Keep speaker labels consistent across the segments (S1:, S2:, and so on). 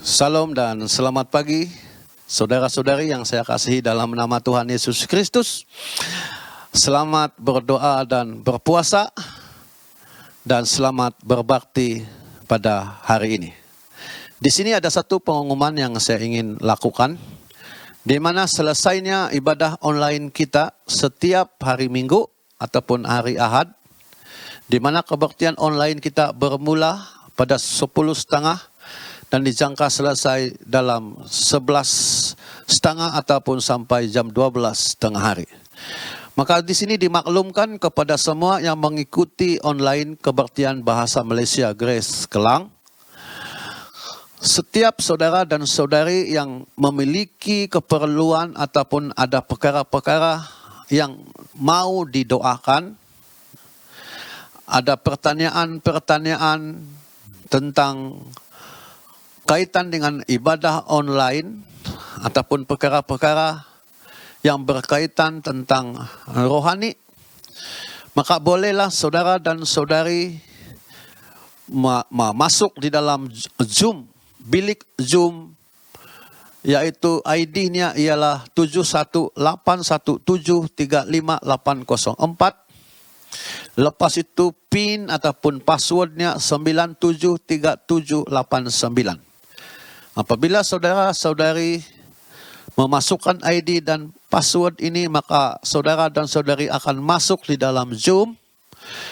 S1: Salam dan selamat pagi, saudara-saudari yang saya kasihi dalam nama Tuhan Yesus Kristus. Selamat berdoa dan berpuasa, dan selamat berbakti pada hari ini. Di sini ada satu pengumuman yang saya ingin lakukan, di mana selesainya ibadah online kita setiap hari Minggu ataupun hari Ahad, di mana kebaktian online kita bermula pada 10.30 dan dijangka selesai dalam 11.30 ataupun sampai jam 12 hari. Maka di sini dimaklumkan kepada semua yang mengikuti online kebaktian bahasa Malaysia Grace Kelang, setiap saudara dan saudari yang memiliki keperluan ataupun ada perkara-perkara yang mau didoakan, ada pertanyaan-pertanyaan tentang kaitan dengan ibadah online ataupun perkara-perkara yang berkaitan tentang rohani, maka bolehlah saudara dan saudari masuk di dalam Zoom, bilik Zoom, yaitu ID-nya ialah 7181735804. Lepas itu PIN ataupun passwordnya 973789. Apabila saudara-saudari memasukkan ID dan password ini, maka saudara dan saudari akan masuk di dalam Zoom.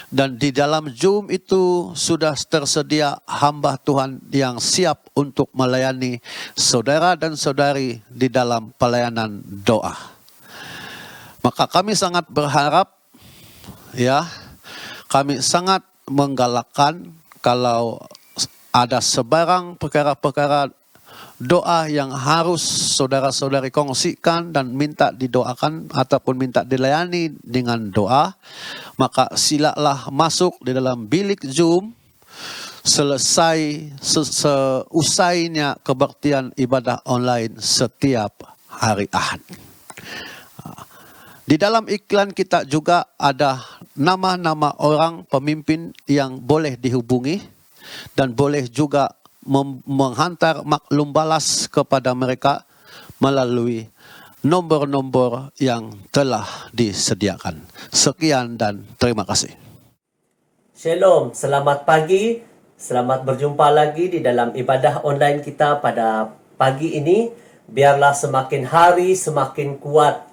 S1: Dan di dalam Zoom itu sudah tersedia hamba Tuhan yang siap untuk melayani saudara dan saudari di dalam pelayanan doa. Maka kami sangat berharap, kami sangat menggalakkan kalau ada sebarang perkara-perkara doa yang harus saudara-saudari kongsikan dan minta didoakan ataupun minta dilayani dengan doa, maka silalah masuk di dalam bilik Zoom seusainya kebaktian ibadah online setiap hari Ahad. Di dalam iklan kita juga ada nama-nama orang pemimpin yang boleh dihubungi dan boleh juga menghantar maklum balas kepada mereka melalui nomor-nomor yang telah disediakan. Sekian dan terima kasih.
S2: Shalom, selamat pagi. Selamat berjumpa lagi di dalam ibadah online kita pada pagi ini. Biarlah semakin hari semakin kuat.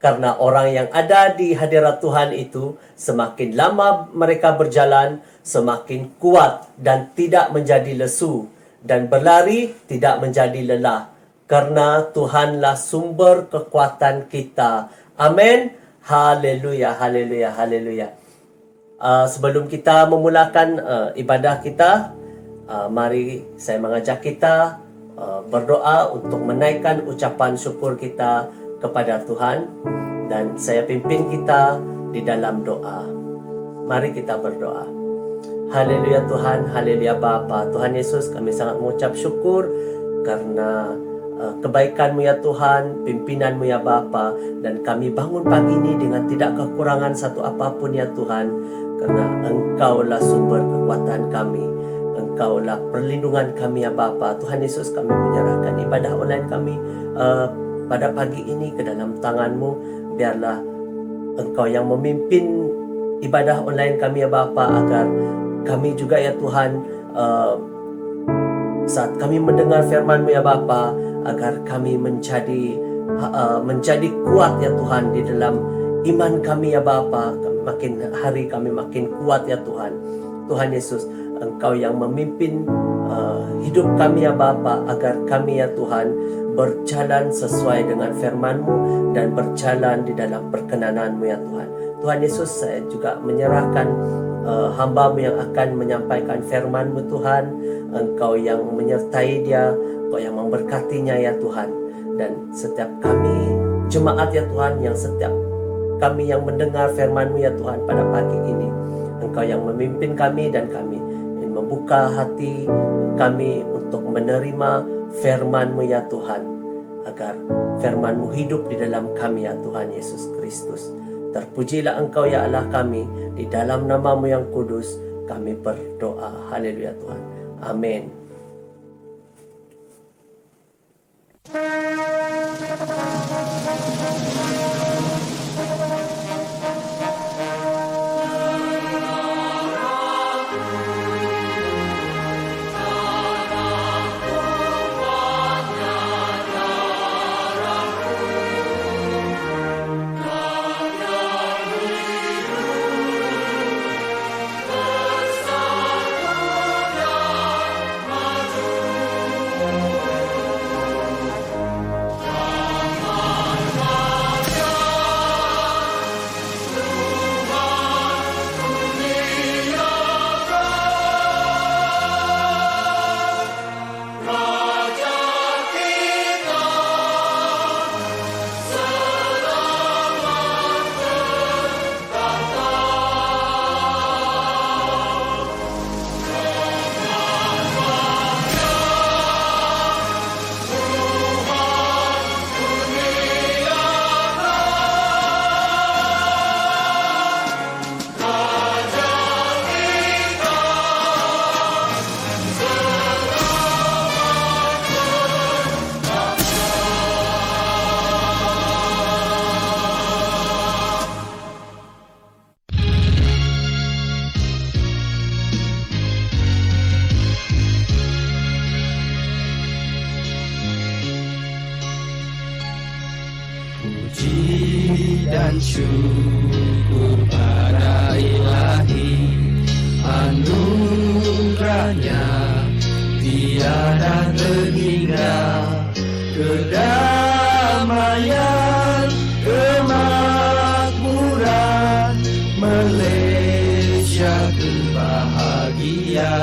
S2: Karena orang yang ada di hadirat Tuhan itu, semakin lama mereka berjalan, semakin kuat dan tidak menjadi lesu. Dan berlari tidak menjadi lelah. Karena Tuhanlah sumber kekuatan kita. Amin. Haleluya, haleluya, haleluya. Sebelum kita memulakan ibadah kita, mari saya mengajak kita berdoa untuk menaikkan ucapan syukur kita kepada Tuhan, dan saya pimpin kita di dalam doa. Mari kita berdoa. Haleluya Tuhan, haleluya Bapa. Tuhan Yesus, kami sangat mengucap syukur karena kebaikan-Mu ya Tuhan, pimpinan-Mu ya Bapa, dan kami bangun pagi ini dengan tidak kekurangan satu apapun ya Tuhan, karena Engkaulah sumber kekuatan kami. Engkaulah perlindungan kami ya Bapa. Tuhan Yesus, kami menyerahkan ibadah online kami pada pagi ini ke dalam tangan-Mu. Biarlah Engkau yang memimpin ibadah online kami ya Bapa, agar kami juga ya Tuhan, saat kami mendengar firman-Mu ya Bapa, agar kami menjadi kuat ya Tuhan di dalam iman kami ya Bapa. Makin hari kami makin kuat ya Tuhan. Tuhan Yesus, Engkau yang memimpin hidup kami ya Bapa, agar kami ya Tuhan berjalan sesuai dengan firman-Mu dan berjalan di dalam perkenanan-Mu ya Tuhan. Tuhan Yesus, saya juga menyerahkan hamba-Mu yang akan menyampaikan firman-Mu Tuhan. Engkau yang menyertai dia, Engkau yang memberkatinya ya Tuhan. Dan setiap kami jemaat ya Tuhan, yang setiap kami yang mendengar firman-Mu ya Tuhan pada pagi ini, Engkau yang memimpin kami, dan kami ingin membuka hati kami untuk menerima firman-Mu ya Tuhan, agar firman-Mu hidup di dalam kami ya Tuhan Yesus Kristus. Terpujilah Engkau ya Allah kami, di dalam nama-Mu yang kudus kami berdoa. Haleluya Tuhan. Amin.
S3: Puji dan syukur pada Ilahi, anugerahnya tiada terhingga, kedamaian, kemakmuran, Malaysia ku bahagia.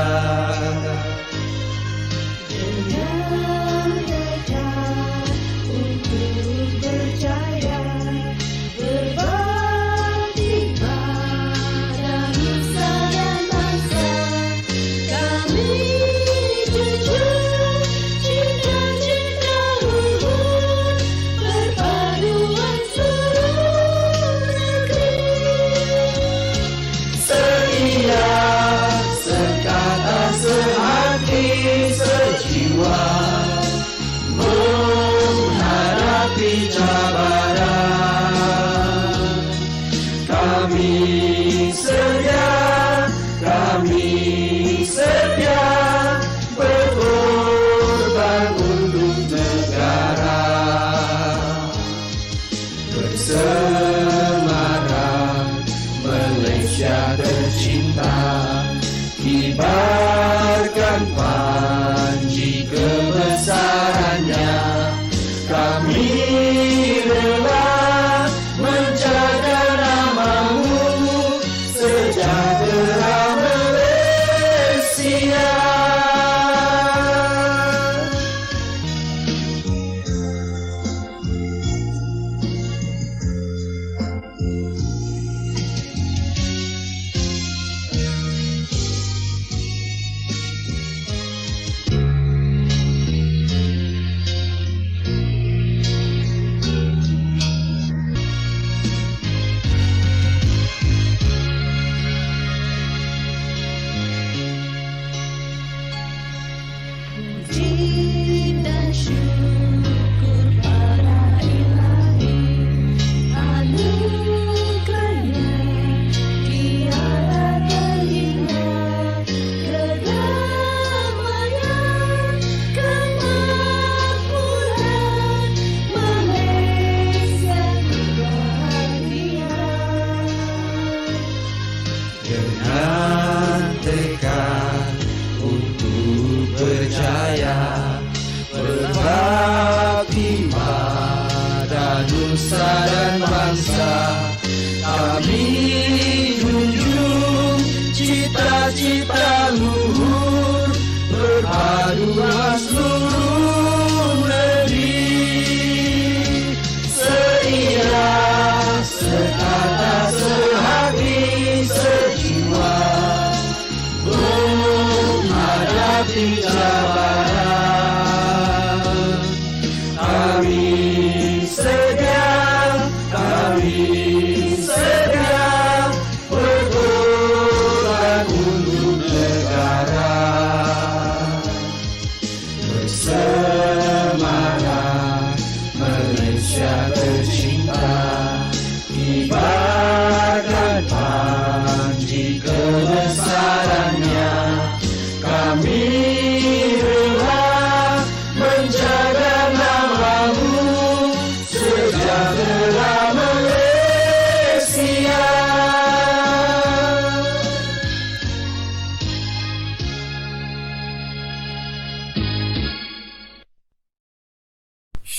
S3: Sekata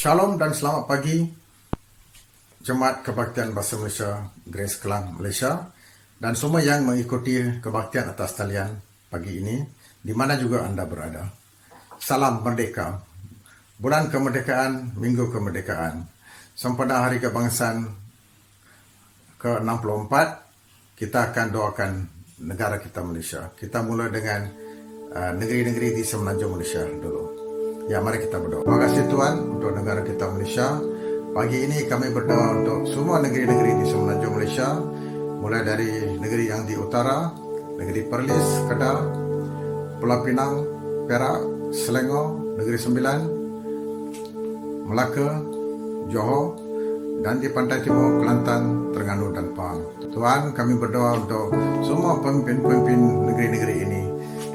S4: Shalom dan selamat pagi Jemaat Kebaktian Bahasa Malaysia Grace Kelang Malaysia dan semua yang mengikuti kebaktian atas talian pagi ini di mana juga anda berada. Salam Merdeka. Bulan Kemerdekaan, Minggu Kemerdekaan. Sempena Hari Kebangsaan ke-64, kita akan doakan negara kita Malaysia. Kita mula dengan negeri-negeri di Semenanjung Malaysia dulu. Ya, mari kita berdoa. Terima kasih Tuhan untuk negara kita Malaysia. Pagi ini kami berdoa untuk semua negeri-negeri di Semenanjung Malaysia, mulai dari negeri yang di utara, negeri Perlis, Kedah, Pulau Pinang, Perak, Selangor, Negeri Sembilan, Melaka, Johor, dan di pantai timur Kelantan, Terengganu dan Pahang. Tuhan, kami berdoa untuk semua pemimpin-pemimpin negeri-negeri ini,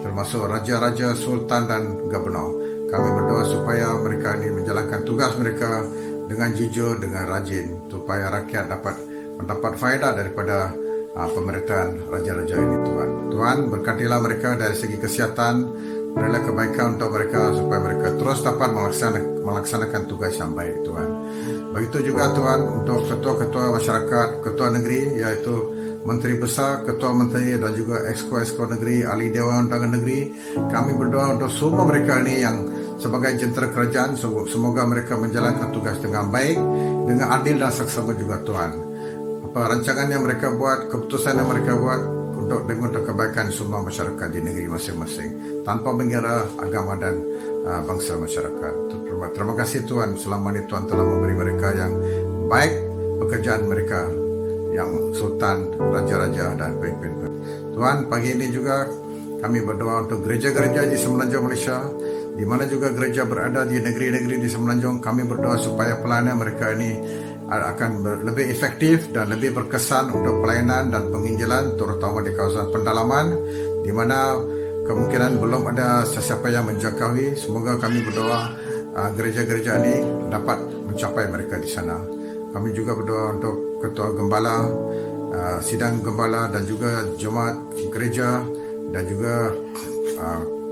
S4: termasuk raja-raja, sultan dan gubernur. Kami berdoa supaya mereka ini menjalankan tugas mereka dengan jujur, dengan rajin, supaya rakyat dapat mendapat faedah daripada pemerintahan raja-raja ini, Tuhan. Tuhan, berkatilah mereka dari segi kesihatan, berilah kebaikan untuk mereka supaya mereka terus dapat melaksanakan tugas yang baik, Tuhan. Begitu juga Tuhan untuk ketua-ketua masyarakat, ketua negeri, yaitu Menteri Besar, Ketua Menteri dan juga Exco Negeri, Ahli Dewan Undangan Negeri. Kami berdoa untuk semua mereka ini yang sebagai jentera kerajaan, semoga mereka menjalankan tugas dengan baik, dengan adil dan seksama juga Tuhan. Rancangan yang mereka buat, keputusan yang mereka buat untuk kebaikan semua masyarakat di negeri masing-masing, tanpa mengira agama dan bangsa masyarakat. Terima kasih Tuhan, selama ini Tuhan telah memberi mereka yang baik pekerjaan mereka, yang sultan, raja-raja dan pemimpin. Tuhan, pagi ini juga kami berdoa untuk gereja-gereja di Semenanjung Malaysia, di mana juga gereja berada di negeri-negeri di Semenanjung. Kami berdoa supaya pelayanan mereka ini akan lebih efektif dan lebih berkesan untuk pelayanan dan penginjilan, terutama di kawasan pendalaman, di mana kemungkinan belum ada sesiapa yang menjangkaui. Semoga kami berdoa gereja-gereja ini dapat mencapai mereka di sana. Kami juga berdoa untuk ketua gembala, sidang gembala dan juga jemaat gereja dan juga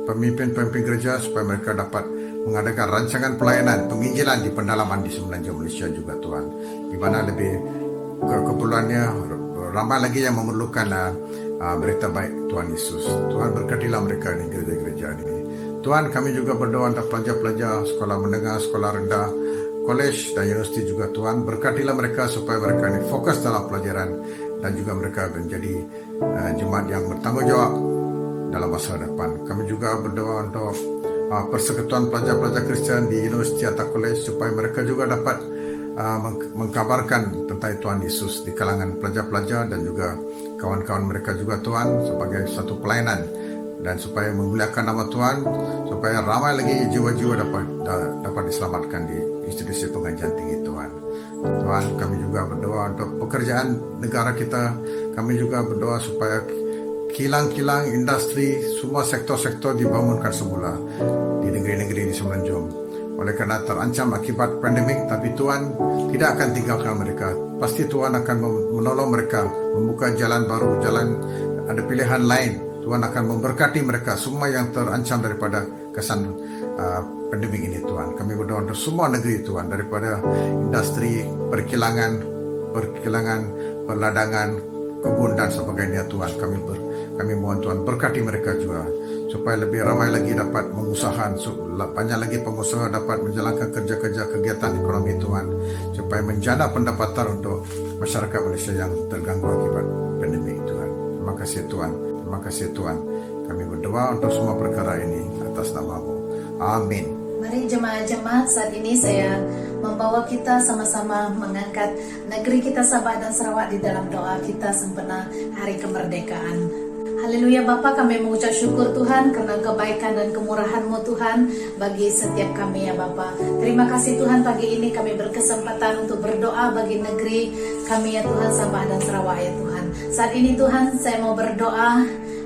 S4: pemimpin-pemimpin gereja supaya mereka dapat mengadakan rancangan pelayanan penginjilan di pendalaman di Semenanjung Malaysia juga Tuhan, di mana lebih keperluannya ramai lagi yang memerlukan berita baik Tuhan Yesus. Tuhan, berkatilah mereka di gereja-gereja ini. Tuhan, kami juga berdoa untuk pelajar-pelajar sekolah menengah, sekolah rendah, kolej dan universiti juga Tuhan. Berkatilah mereka supaya mereka ini fokus dalam pelajaran dan juga mereka menjadi jemaat yang bertanggung jawab dalam masa depan. Kami juga berdoa untuk persekutuan pelajar-pelajar Kristian di universiti atau kolej supaya mereka juga dapat mengkabarkan tentang Tuhan Yesus di kalangan pelajar-pelajar dan juga kawan-kawan mereka juga Tuhan, sebagai satu pelayanan dan supaya memuliakan nama Tuhan, supaya ramai lagi jiwa-jiwa dapat diselamatkan di institusi pengajian tinggi Tuhan. Tuhan, kami juga berdoa untuk pekerjaan negara kita. Kami juga berdoa supaya kilang-kilang industri, semua sektor-sektor dibangunkan semula di negeri-negeri di Semenanjung. Oleh kerana terancam akibat pandemik, tapi Tuhan tidak akan tinggalkan mereka. Pasti Tuhan akan menolong mereka, membuka jalan baru, ada pilihan lain. Tuhan akan memberkati mereka semua yang terancam daripada kesan pandemik ini Tuhan. Kami berdoa untuk semua negeri Tuhan, daripada industri, perkilangan, perladangan, kebun dan sebagainya Tuhan. Kami mohon Tuhan berkati mereka juga, supaya lebih ramai lagi dapat mengusahakan, banyak lagi pengusaha dapat menjalankan kerja-kerja kegiatan ekonomi Tuhan, supaya menjana pendapatan untuk masyarakat Malaysia yang terganggu akibat pandemik Tuhan. Terima kasih Tuhan. Terima kasih Tuhan. Kami berdoa untuk semua perkara ini atas nama-Mu. Amin.
S5: Mari jemaat-jemaat, saat ini saya membawa kita sama-sama mengangkat negeri kita Sabah dan Sarawak di dalam doa kita sempena Hari Kemerdekaan. Haleluya Bapa, kami mengucap syukur Tuhan karena kebaikan dan kemurahan-Mu Tuhan bagi setiap kami ya Bapa. Terima kasih Tuhan, pagi ini kami berkesempatan untuk berdoa bagi negeri kami ya Tuhan, Sabah dan Sarawak ya Tuhan. Saat ini Tuhan, saya mau berdoa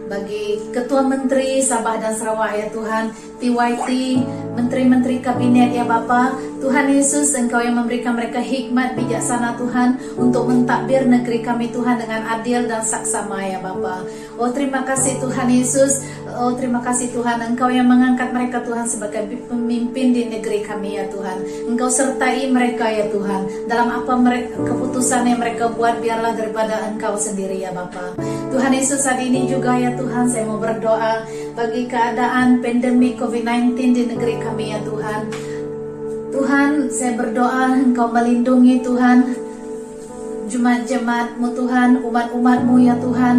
S5: bagi Ketua Menteri Sabah dan Sarawak ya Tuhan, TYT, Menteri-Menteri Kabinet ya Bapa. Tuhan Yesus, Engkau yang memberikan mereka hikmat bijaksana Tuhan untuk mentadbir negeri kami Tuhan dengan adil dan saksama ya Bapa. Oh terima kasih Tuhan Yesus, Oh terima kasih Tuhan, Engkau yang mengangkat mereka Tuhan sebagai pemimpin di negeri kami ya Tuhan. Engkau sertai mereka ya Tuhan. Dalam apa keputusan yang mereka buat, biarlah daripada Engkau sendiri ya Bapa. Tuhan Yesus, saat ini juga ya Tuhan, saya mau berdoa bagi keadaan pandemi COVID-19 di negeri kami ya Tuhan. Tuhan, saya berdoa Engkau melindungi Tuhan jemaat-jemaat-Mu Tuhan, umat-umat-Mu ya Tuhan,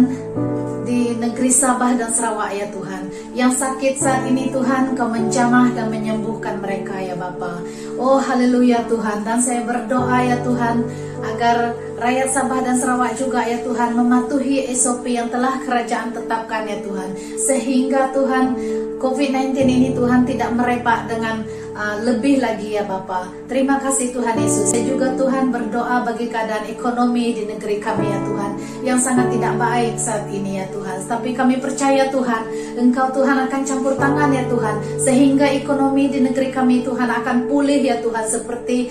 S5: di negeri Sabah dan Sarawak ya Tuhan. Yang sakit saat ini Tuhan, Kau menjamah dan menyembuhkan mereka ya Bapa. Oh haleluya Tuhan. Dan saya berdoa ya Tuhan, agar rakyat Sabah dan Sarawak juga ya Tuhan mematuhi SOP yang telah kerajaan tetapkan ya Tuhan. Sehingga Tuhan, COVID-19 ini Tuhan tidak merebak dengan lebih lagi ya Bapa. Terima kasih Tuhan Yesus. Saya juga Tuhan berdoa bagi keadaan ekonomi di negeri kami ya Tuhan, yang sangat tidak baik saat ini ya Tuhan. Tapi kami percaya Tuhan, Engkau Tuhan akan campur tangan ya Tuhan, sehingga ekonomi di negeri kami Tuhan akan pulih ya Tuhan seperti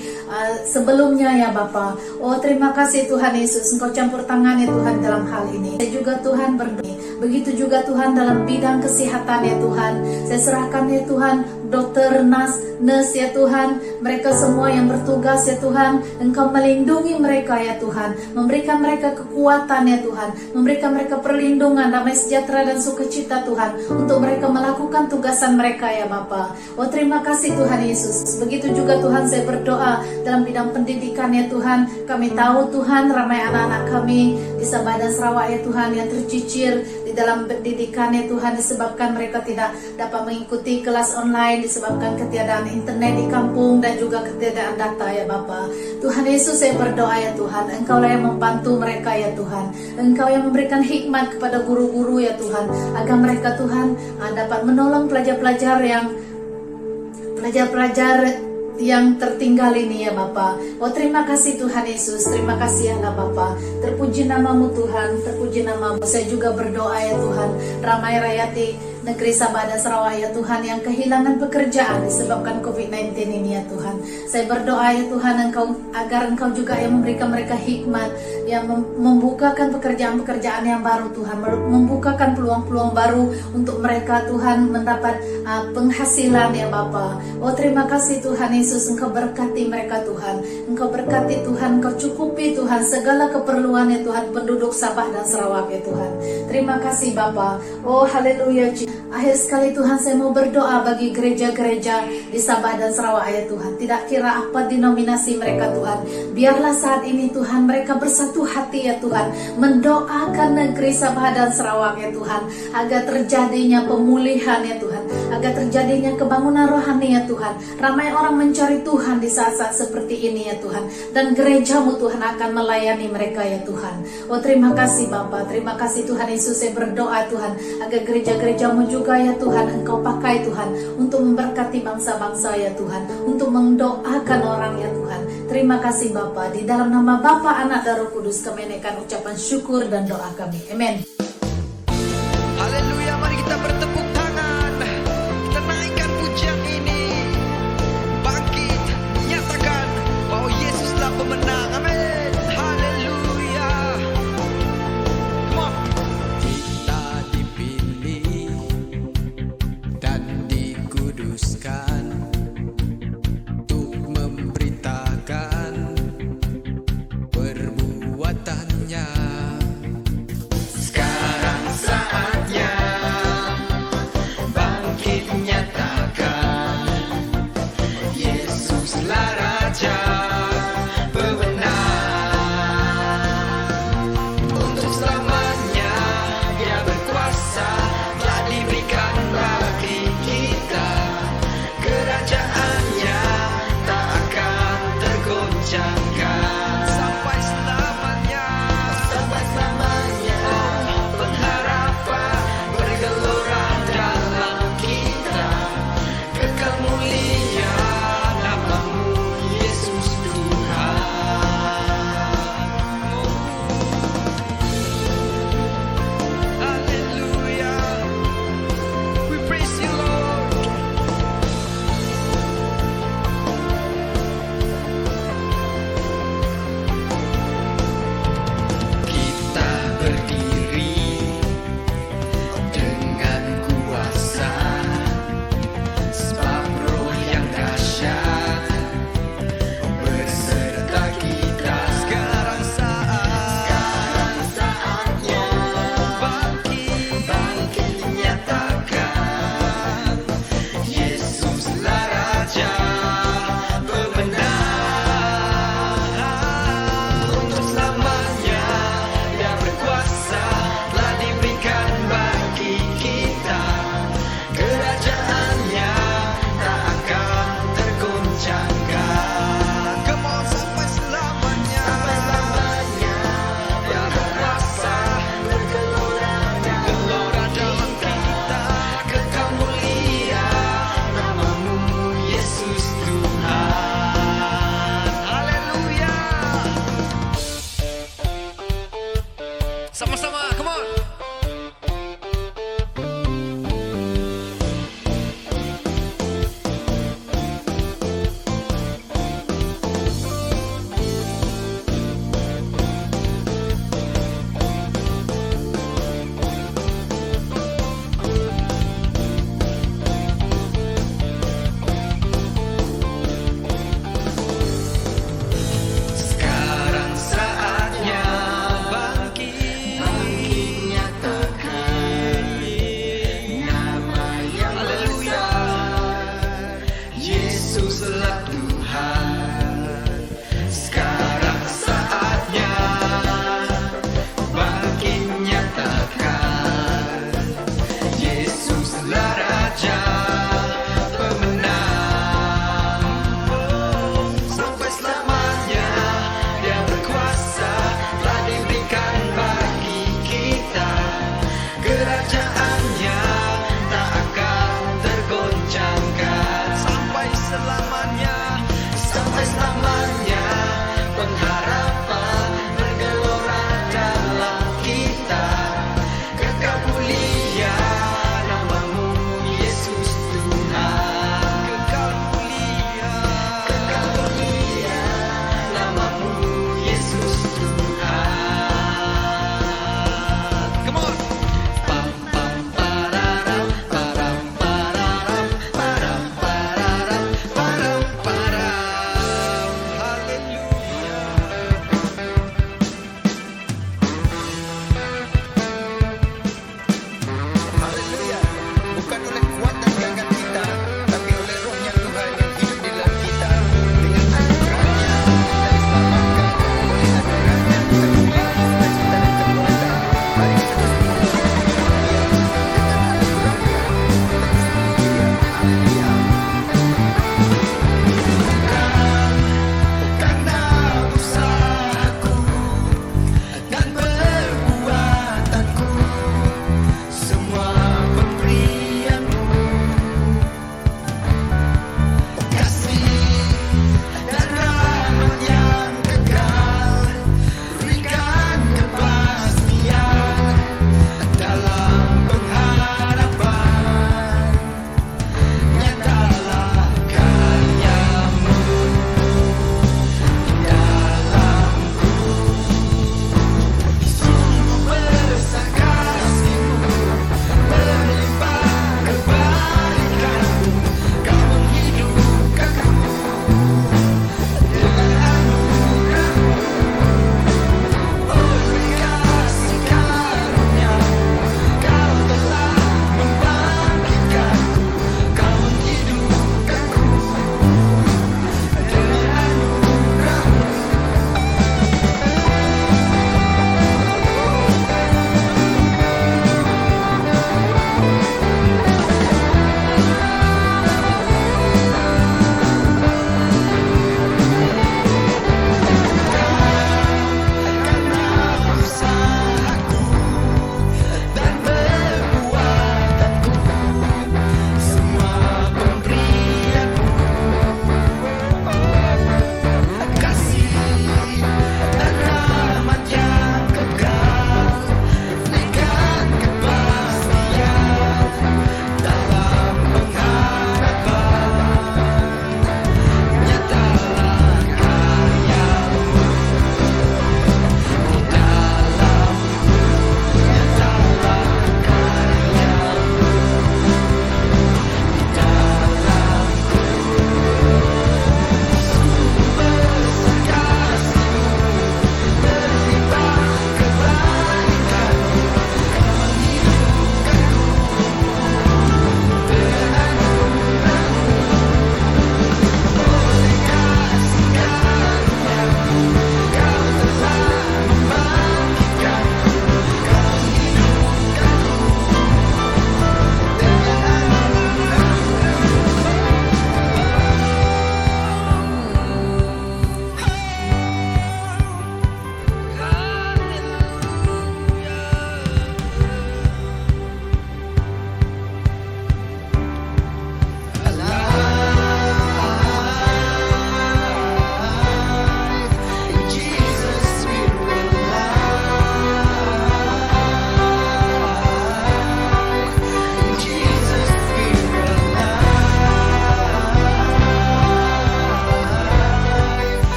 S5: sebelumnya ya Bapa. Oh terima kasih Tuhan Yesus, Engkau campur tangan ya Tuhan dalam hal ini. Saya juga Tuhan berdoa, begitu juga Tuhan dalam bidang kesehatan ya Tuhan. Saya serahkan ya Tuhan dokter, nurse ya Tuhan, mereka semua yang bertugas ya Tuhan. Engkau melindungi mereka ya Tuhan, memberikan mereka kekuatan ya Tuhan, memberikan mereka perlindungan, damai sejahtera dan sukacita Tuhan, untuk mereka melakukan tugasan mereka ya Bapa. Oh terima kasih Tuhan Yesus. Begitu juga Tuhan, saya berdoa dalam bidang pendidikan ya Tuhan. Kami tahu Tuhan, ramai anak-anak kami di Sabah dan Sarawak ya Tuhan yang tercicir di dalam pendidikan ya Tuhan, disebabkan mereka tidak dapat mengikuti kelas online, disebabkan ketiadaan internet di kampung dan juga ketiadaan data ya Bapa. Tuhan Yesus, saya berdoa ya Tuhan, Engkau lah yang membantu mereka ya Tuhan. Engkau yang memberikan hikmat kepada guru-guru ya Tuhan, agar mereka Tuhan dapat menolong pelajar-pelajar yang tertinggal ini ya Bapa. Oh terima kasih Tuhan Yesus, terima kasih Allah Bapa. Terpuji namamu Tuhan, terpuji namamu. Saya juga berdoa ya Tuhan, ramai rakyat di negeri Sabah dan Sarawak ya Tuhan yang kehilangan pekerjaan disebabkan COVID-19 ini ya Tuhan. Saya berdoa ya Tuhan, agar Engkau juga yang memberikan mereka hikmat, yang membukakan pekerjaan-pekerjaan yang baru Tuhan, membukakan peluang-peluang baru untuk mereka Tuhan mendapat penghasilan ya Bapa. Oh terima kasih Tuhan Yesus, Engkau berkati mereka Tuhan, Engkau berkati Tuhan, Engkau cukupi Tuhan segala keperluan ya Tuhan penduduk Sabah dan Sarawak ya Tuhan. Terima kasih Bapa. Oh haleluya. Akhir sekali Tuhan, saya mau berdoa bagi gereja-gereja di Sabah dan Sarawak ya Tuhan. Tidak kira apa denominasi mereka Tuhan, biarlah saat ini Tuhan mereka bersatu hati ya Tuhan, mendoakan negeri Sabah dan Sarawak ya Tuhan, agar terjadinya pemulihan ya Tuhan, agar terjadinya kebangunan rohani ya Tuhan. Ramai orang mencari Tuhan di saat-saat seperti ini ya Tuhan, dan gerejamu Tuhan akan melayani mereka ya Tuhan. Oh terima kasih Bapa, terima kasih Tuhan Yesus. Saya berdoa Tuhan, agar gereja-gerejamu juga ya Tuhan, Engkau pakai Tuhan untuk memberkati bangsa-bangsa ya Tuhan, untuk mendoakan orang ya Tuhan. Terima kasih Bapa, di dalam nama Bapa, Anak dan Roh Kudus kami naikkan ucapan syukur dan doa kami. Amin.
S6: Haleluya, mari kita bertepuk tangan, kita naikkan pujian ini, bangkit, nyatakan bahwa Yesuslah pemenang. Amin. Haleluya. Come on. Kita dipilih dan dikuduskan untuk memberitakan perbuatannya. Sekarang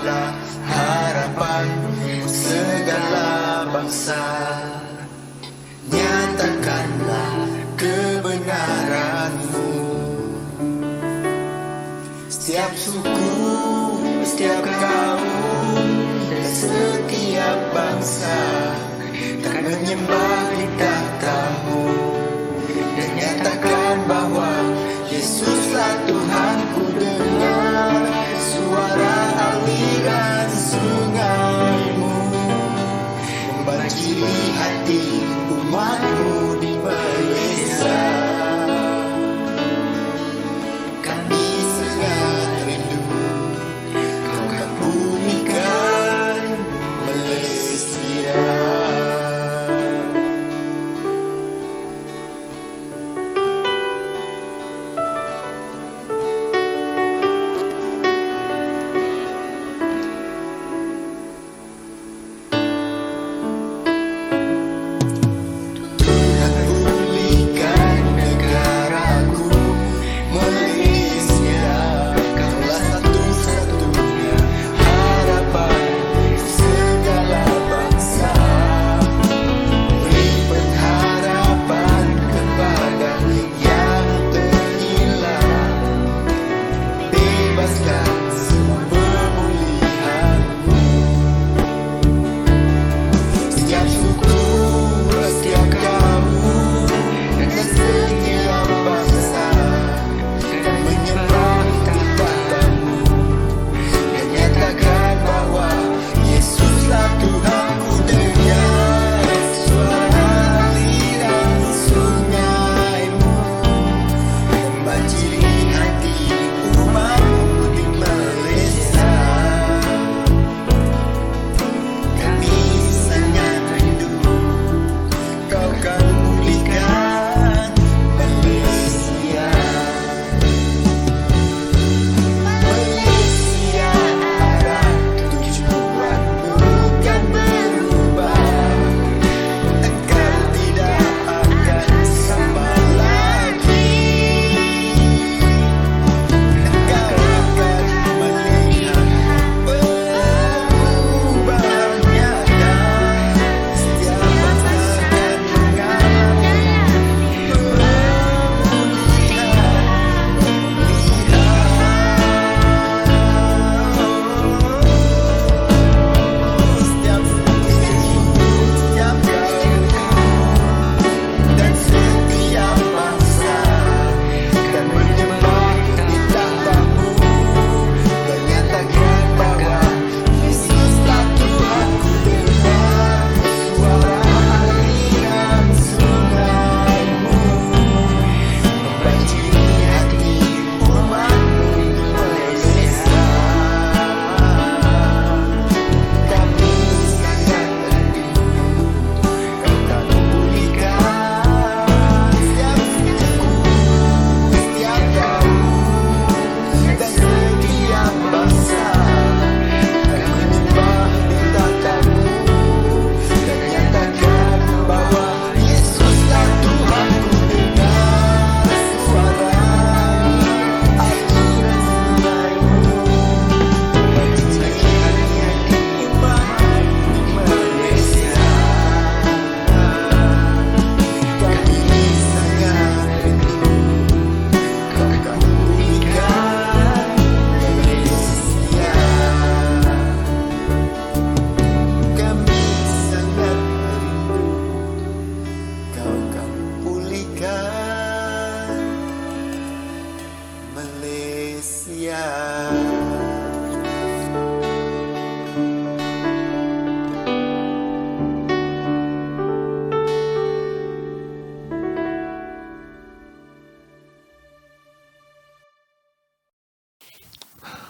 S3: Engkaulah harapan segala bangsa. Nyatakanlah kebenaran-Mu. Setiap suku, setiap kaum, dan setiap bangsa akan menyembah di tahta-Mu dan nyatakan bahwa Yesuslah Tuhan. Ku dengar suara aliran sungai-Mu membanjiri hati umat-Mu di Malaysia. Kami sangat rindu Kau kan pulihkan Malaysia.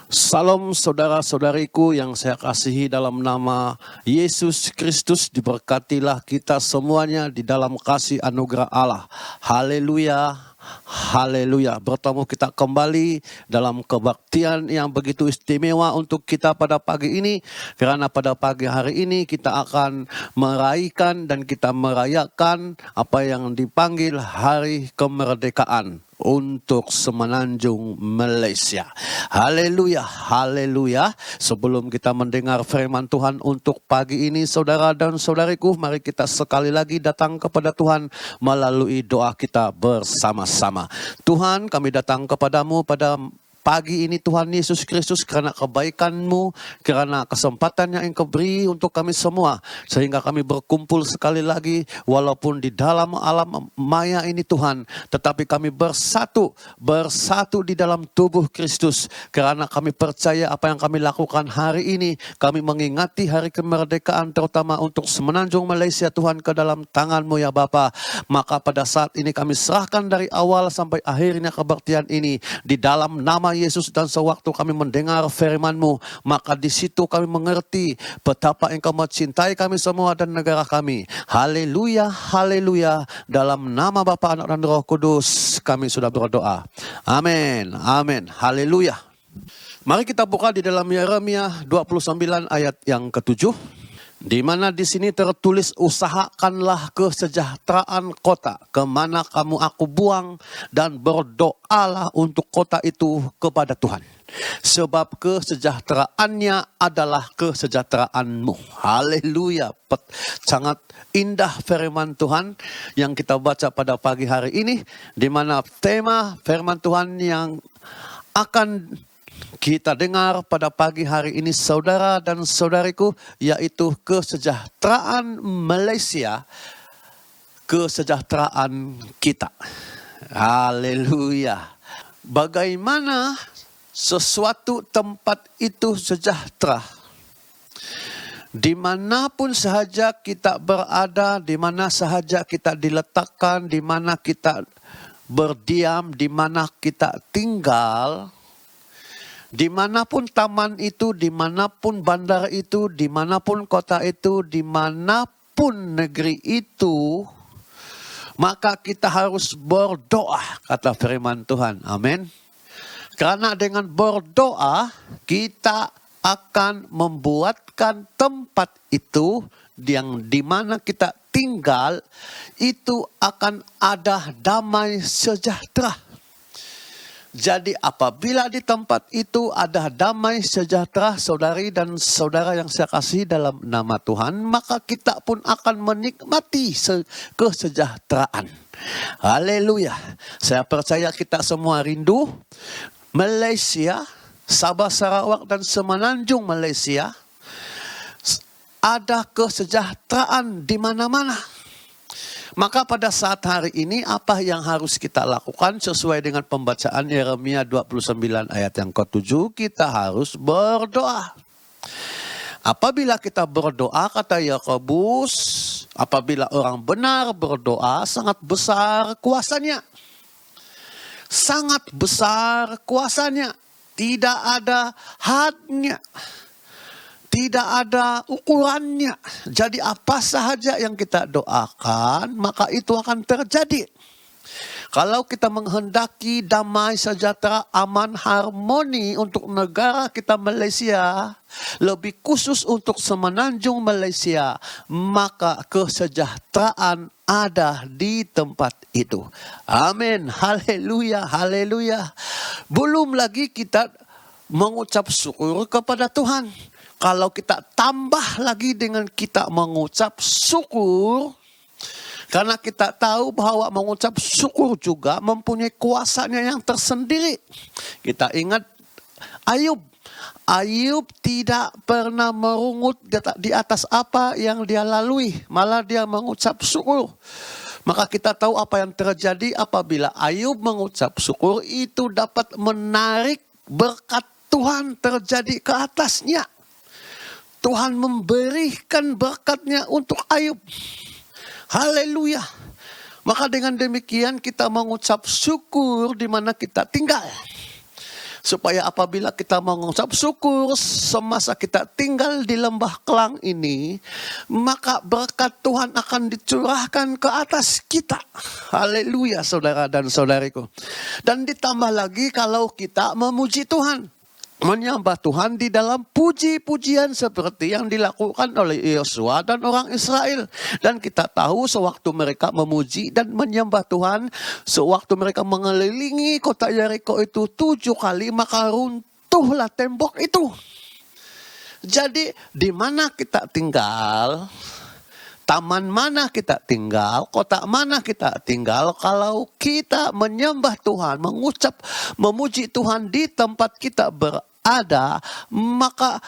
S1: Salam saudara-saudariku yang saya kasihi dalam nama Yesus Kristus, diberkatilah kita semuanya di dalam kasih anugerah Allah. Haleluya, haleluya. Bertemu kita kembali dalam kebaktian yang begitu istimewa untuk kita pada pagi ini. Karena pada pagi hari ini kita akan meraihkan dan kita merayakan apa yang dipanggil Hari Kemerdekaan. untuk semenanjung Malaysia. Haleluya, haleluya. Sebelum kita mendengar firman Tuhan untuk pagi ini, saudara dan saudariku, mari kita sekali lagi datang kepada Tuhan melalui doa kita bersama-sama. Tuhan, kami datang kepadamu pada pagi ini Tuhan Yesus Kristus, karena kebaikan-Mu, karena kesempatan yang Engkau beri untuk kami semua, sehingga kami berkumpul sekali lagi, walaupun di dalam alam maya ini Tuhan, tetapi kami bersatu di dalam tubuh Kristus, karena kami percaya apa yang kami lakukan hari ini, kami mengingati hari kemerdekaan, terutama untuk semenanjung Malaysia Tuhan, ke dalam tangan-Mu ya Bapa. Maka pada saat ini kami serahkan dari awal sampai akhirnya kebaktian ini di dalam nama Yesus, dan sewaktu kami mendengar firman-Mu, maka di situ kami mengerti betapa Engkau mencintai kami semua dan negara kami. Haleluya, haleluya. Dalam nama Bapa, Anak dan Roh Kudus kami sudah berdoa. Amin, amin, haleluya. Mari kita buka di dalam Yeremia 29 ayat yang ke-7. Di mana di sini tertulis, usahakanlah kesejahteraan kota kemana kamu aku buang, dan berdoalah untuk kota itu kepada Tuhan. Sebab kesejahteraannya adalah kesejahteraanmu. Haleluya. Sangat indah firman Tuhan yang kita baca pada pagi hari ini, di mana tema firman Tuhan yang akan kita dengar pada pagi hari ini, saudara dan saudariku, yaitu kesejahteraan Malaysia, kesejahteraan kita. Haleluya. Bagaimana sesuatu tempat itu sejahtera? Dimanapun sahaja kita berada, di mana sahaja kita diletakkan, di mana kita berdiam, di mana kita tinggal, dimanapun taman itu, dimanapun bandar itu, dimanapun kota itu, dimanapun negeri itu, maka kita harus berdoa, kata firman Tuhan. Amin. Karena dengan berdoa, kita akan membuatkan tempat itu yang dimana kita tinggal, itu akan ada damai sejahtera. Jadi apabila di tempat itu ada damai sejahtera, saudari dan saudara yang saya kasih dalam nama Tuhan, maka kita pun akan menikmati kesejahteraan. Haleluya. Saya percaya kita semua rindu Malaysia, Sabah, Sarawak dan semenanjung Malaysia ada kesejahteraan di mana-mana. Maka pada saat hari ini apa yang harus kita lakukan sesuai dengan pembacaan Yeremia 29 ayat yang ke-7, kita harus berdoa. Apabila kita berdoa, kata Yakobus, apabila orang benar berdoa, sangat besar kuasanya. Sangat besar kuasanya. Tidak ada hadnya. Tidak ada ukurannya. Jadi apa sahaja yang kita doakan, maka itu akan terjadi. Kalau kita menghendaki damai, sejahtera, aman, harmoni untuk negara kita Malaysia, lebih khusus untuk semenanjung Malaysia, maka kesejahteraan ada di tempat itu. Amin. Haleluya, haleluya. Belum lagi kita mengucap syukur kepada Tuhan. Kalau kita tambah lagi dengan kita mengucap syukur, karena kita tahu bahwa mengucap syukur juga mempunyai kuasanya yang tersendiri. Kita ingat Ayub. Ayub tidak pernah merungut di atas apa yang dia lalui. Malah dia mengucap syukur. Maka kita tahu apa yang terjadi apabila Ayub mengucap syukur, itu dapat menarik berkat Tuhan terjadi ke atasnya. Tuhan memberikan berkatnya untuk Ayub. Haleluya. Maka dengan demikian kita mengucap syukur di mana kita tinggal. Supaya apabila kita mengucap syukur semasa kita tinggal di lembah Kelang ini, maka berkat Tuhan akan dicurahkan ke atas kita. Haleluya, saudara dan saudariku. Dan ditambah lagi kalau kita memuji Tuhan. menyembah Tuhan di dalam puji-pujian seperti yang dilakukan oleh Yosua dan orang Israel. Dan kita tahu sewaktu mereka memuji dan menyembah Tuhan, sewaktu mereka mengelilingi kota Yeriko itu 7 kali, maka runtuhlah tembok itu. Jadi di mana kita tinggal, taman mana kita tinggal, kota mana kita tinggal, kalau kita menyembah Tuhan, memuji Tuhan di tempat kita berada, maka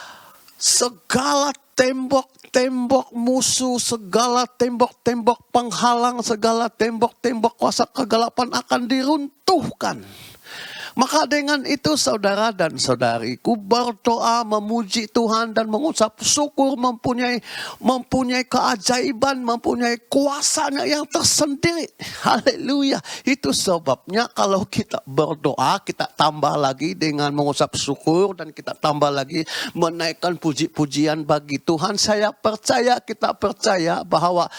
S1: segala tembok-tembok musuh, segala tembok-tembok penghalang, segala tembok-tembok kuasa kegelapan akan diruntuhkan. Maka dengan itu saudara dan saudariku berdoa, memuji Tuhan dan mengucap syukur, mempunyai keajaiban, mempunyai kuasanya yang tersendiri. Haleluya. Itu sebabnya kalau kita berdoa, kita tambah lagi dengan mengucap syukur dan kita tambah lagi menaikkan puji-pujian bagi Tuhan. Kita percaya bahwa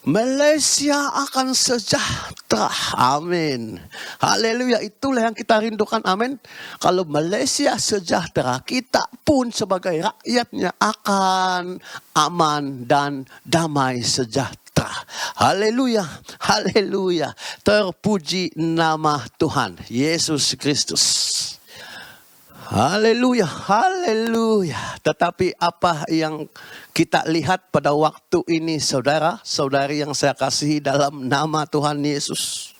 S1: Malaysia akan sejahtera. Amin. Haleluya. Itulah yang kita rindukan. Amin. Kalau Malaysia sejahtera, kita pun sebagai rakyatnya akan aman dan damai sejahtera. Haleluya. Haleluya. Terpuji nama Tuhan Yesus Kristus. Haleluya. Haleluya. Tetapi apa yang kita lihat pada waktu ini, saudara-saudari yang saya kasihi dalam nama Tuhan Yesus?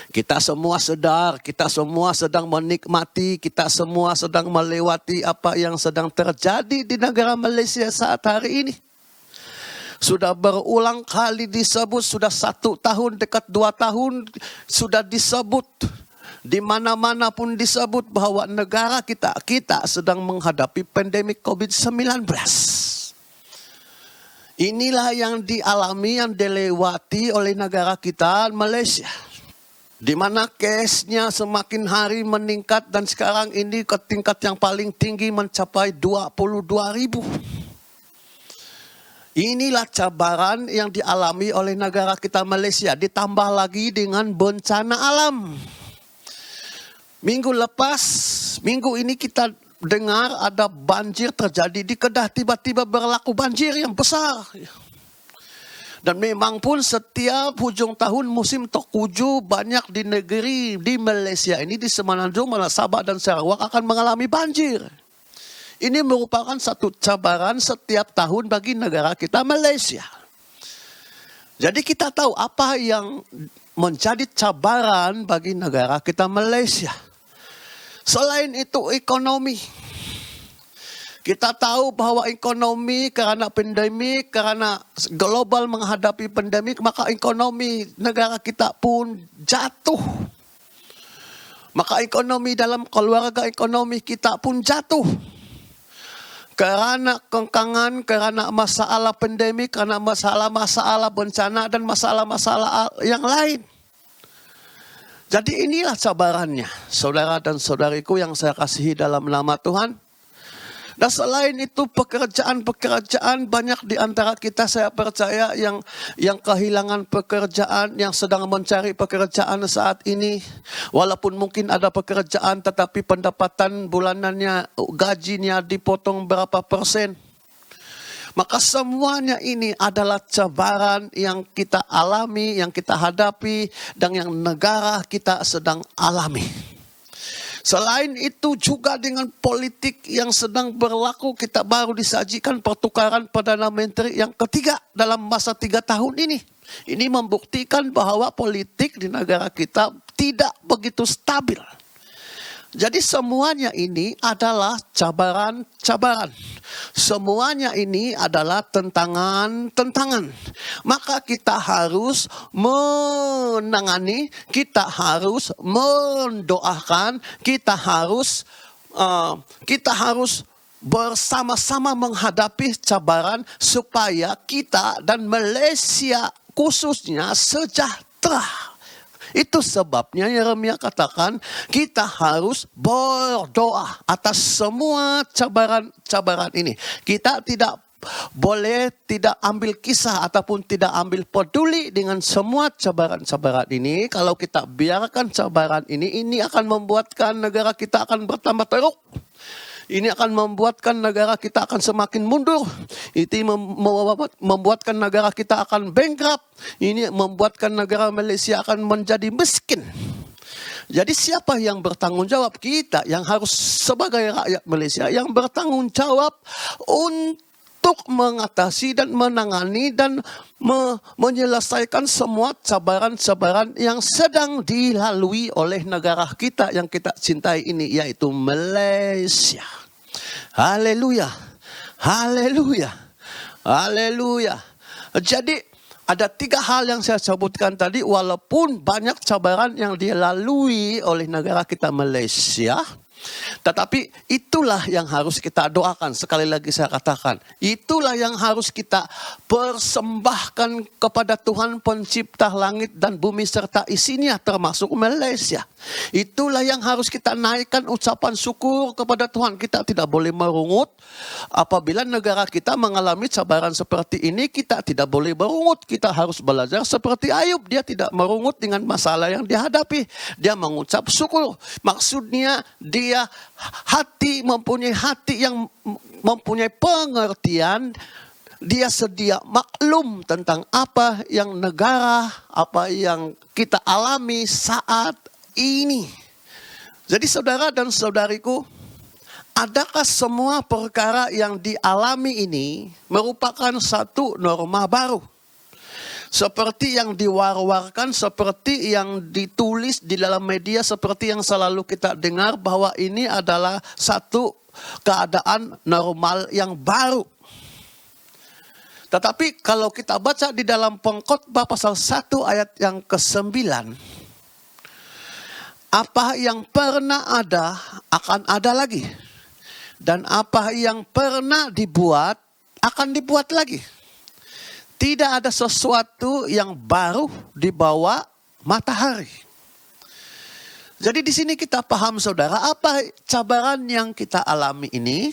S1: Kita semua sedang menikmati, kita semua sedang melewati apa yang sedang terjadi di negara Malaysia saat hari ini. Sudah berulang kali disebut, sudah 1 tahun, dekat 2 tahun, sudah disebut. Di mana-mana pun disebut bahwa negara kita sedang menghadapi pandemik COVID-19. Inilah yang dialami, yang dilewati oleh negara kita, Malaysia. Di mana case-nya semakin hari meningkat dan sekarang ini ke tingkat yang paling tinggi mencapai 22.000. Inilah cabaran yang dialami oleh negara kita Malaysia, ditambah lagi dengan bencana alam. Minggu ini kita dengar ada banjir terjadi di Kedah, tiba-tiba berlaku banjir yang besar. Dan memang pun setiap hujung tahun musim tengkujuh banyak di negeri di Malaysia ini, di Semenanjung, Sabah dan Sarawak akan mengalami banjir. Ini merupakan satu cabaran setiap tahun bagi negara kita Malaysia. Jadi kita tahu apa yang menjadi cabaran bagi negara kita Malaysia. Selain itu ekonomi. Kita tahu bahwa ekonomi karena pandemik, karena global menghadapi pandemik, maka ekonomi negara kita pun jatuh. Maka ekonomi dalam keluarga ekonomi kita pun jatuh. Karena kengkangan, karena masalah pandemik, karena masalah-masalah bencana dan masalah-masalah yang lain. Jadi inilah cabarannya, saudara dan saudariku yang saya kasihi dalam nama Tuhan. Dan selain itu pekerjaan-pekerjaan, banyak di antara kita saya percaya yang kehilangan pekerjaan, yang sedang mencari pekerjaan saat ini. Walaupun mungkin ada pekerjaan tetapi pendapatan bulanannya, gajinya dipotong berapa persen. Maka semuanya ini adalah cabaran yang kita alami, yang kita hadapi, dan yang negara kita sedang alami. Selain itu juga dengan politik yang sedang berlaku, kita baru disajikan pertukaran Perdana Menteri yang ketiga dalam masa 3 tahun ini. Ini membuktikan bahwa politik di negara kita tidak begitu stabil. Jadi semuanya ini adalah cabaran-cabaran. Semuanya ini adalah tantangan-tantangan. Maka kita harus menangani, kita harus mendoakan, kita harus bersama-sama menghadapi cabaran supaya kita dan Malaysia khususnya sejahtera. Itu sebabnya Yeremia katakan kita harus berdoa atas semua cabaran-cabaran ini. Kita tidak boleh tidak ambil kisah ataupun tidak ambil peduli dengan semua cabaran-cabaran ini. Kalau kita biarkan cabaran ini akan membuatkan negara kita akan bertambah teruk. Ini akan membuatkan negara kita akan semakin mundur. Itu membuatkan negara kita akan bankrupt. Ini membuatkan negara Malaysia akan menjadi miskin. Jadi siapa yang bertanggung jawab? Kita yang harus sebagai rakyat Malaysia yang bertanggung jawab untuk mengatasi dan menangani dan menyelesaikan semua cabaran-cabaran yang sedang dilalui oleh negara kita yang kita cintai ini, yaitu Malaysia. Haleluya, haleluya, haleluya. Jadi ada 3 hal yang saya sebutkan tadi, walaupun banyak cabaran yang dilalui oleh negara kita Malaysia, tetapi itulah yang harus kita doakan. Sekali lagi saya katakan, itulah yang harus kita persembahkan kepada Tuhan pencipta langit dan bumi serta isinya termasuk Malaysia. Itulah yang harus kita naikkan ucapan syukur kepada Tuhan. Kita tidak boleh merungut. Apabila negara kita mengalami cabaran seperti ini, kita tidak boleh merungut. Kita harus belajar seperti Ayub. Dia tidak merungut dengan masalah yang dihadapi. Dia mengucap syukur. Maksudnya dia mempunyai hati yang mempunyai pengertian. Dia sedia maklum tentang apa yang negara, apa yang kita alami saat ini. Jadi saudara dan saudariku, adakah semua perkara yang dialami ini merupakan satu norma baru? Seperti yang diwar-warkan, seperti yang ditulis di dalam media, seperti yang selalu kita dengar bahwa ini adalah satu keadaan normal yang baru. Tetapi kalau kita baca di dalam Pengkhotbah pasal 1 ayat yang ke-9, apa yang pernah ada akan ada lagi. Dan apa yang pernah dibuat akan dibuat lagi. Tidak ada sesuatu yang baru di bawah matahari. Jadi di sini kita paham saudara, apa cabaran yang kita alami ini,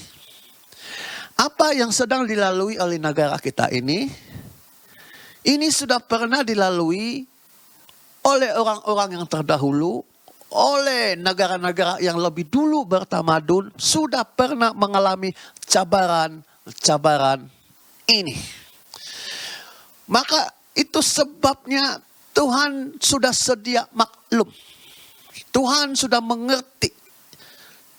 S1: apa yang sedang dilalui oleh negara kita ini sudah pernah dilalui oleh orang-orang yang terdahulu, oleh negara-negara yang lebih dulu bertamadun, sudah pernah mengalami cabaran-cabaran ini. Maka itu sebabnya Tuhan sudah sedia maklum. Tuhan sudah mengerti.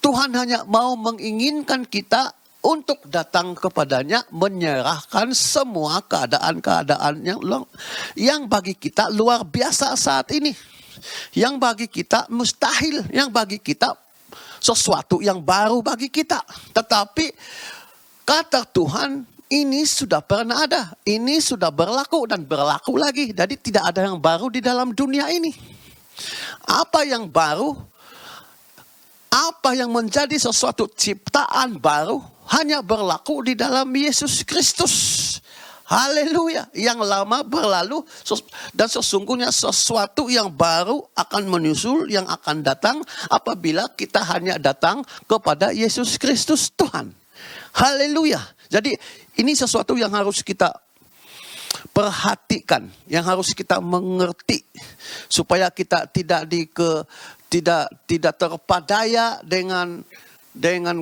S1: Tuhan hanya mau menginginkan kita untuk datang kepadanya, menyerahkan semua keadaan-keadaan yang bagi kita luar biasa saat ini. Yang bagi kita mustahil, yang bagi kita sesuatu yang baru bagi kita. Tetapi kata Tuhan, ini sudah pernah ada, ini sudah berlaku dan berlaku lagi. Jadi tidak ada yang baru di dalam dunia ini. Apa yang baru, apa yang menjadi sesuatu ciptaan baru, hanya berlaku di dalam Yesus Kristus. Haleluya. Yang lama berlalu dan sesungguhnya sesuatu yang baru akan menyusul, yang akan datang apabila kita hanya datang kepada Yesus Kristus Tuhan. Haleluya. Jadi ini sesuatu yang harus kita perhatikan, yang harus kita mengerti supaya kita tidak terpadaya dengan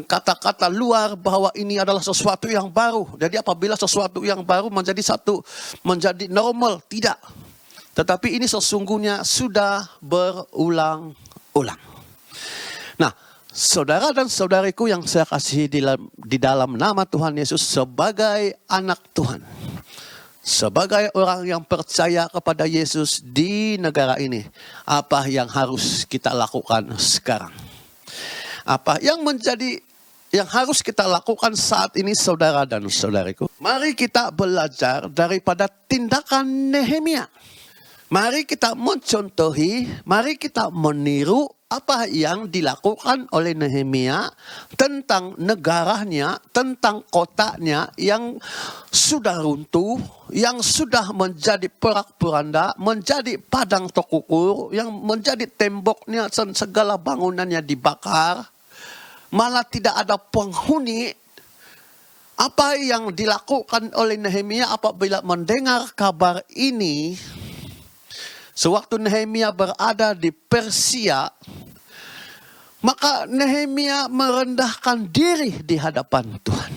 S1: kata-kata luar bahwa ini adalah sesuatu yang baru. Jadi apabila sesuatu yang baru menjadi normal, tidak. Tetapi ini sesungguhnya sudah berulang-ulang. Nah, saudara dan saudariku yang saya kasihi di dalam nama Tuhan Yesus, sebagai anak Tuhan, sebagai orang yang percaya kepada Yesus di negara ini, apa yang harus kita lakukan sekarang? Apa yang harus kita lakukan saat ini saudara dan saudariku? Mari kita belajar daripada tindakan Nehemia. Mari kita mencontohi, mari kita meniru apa yang dilakukan oleh Nehemia tentang negaranya, tentang kotanya yang sudah runtuh, yang sudah menjadi porak-poranda, menjadi padang terkukur, yang menjadi temboknya dan segala bangunannya dibakar, malah tidak ada penghuni. Apa yang dilakukan oleh Nehemia apabila mendengar kabar ini? Sewaktu Nehemia berada di Persia, Maka Nehemia merendahkan diri di hadapan Tuhan.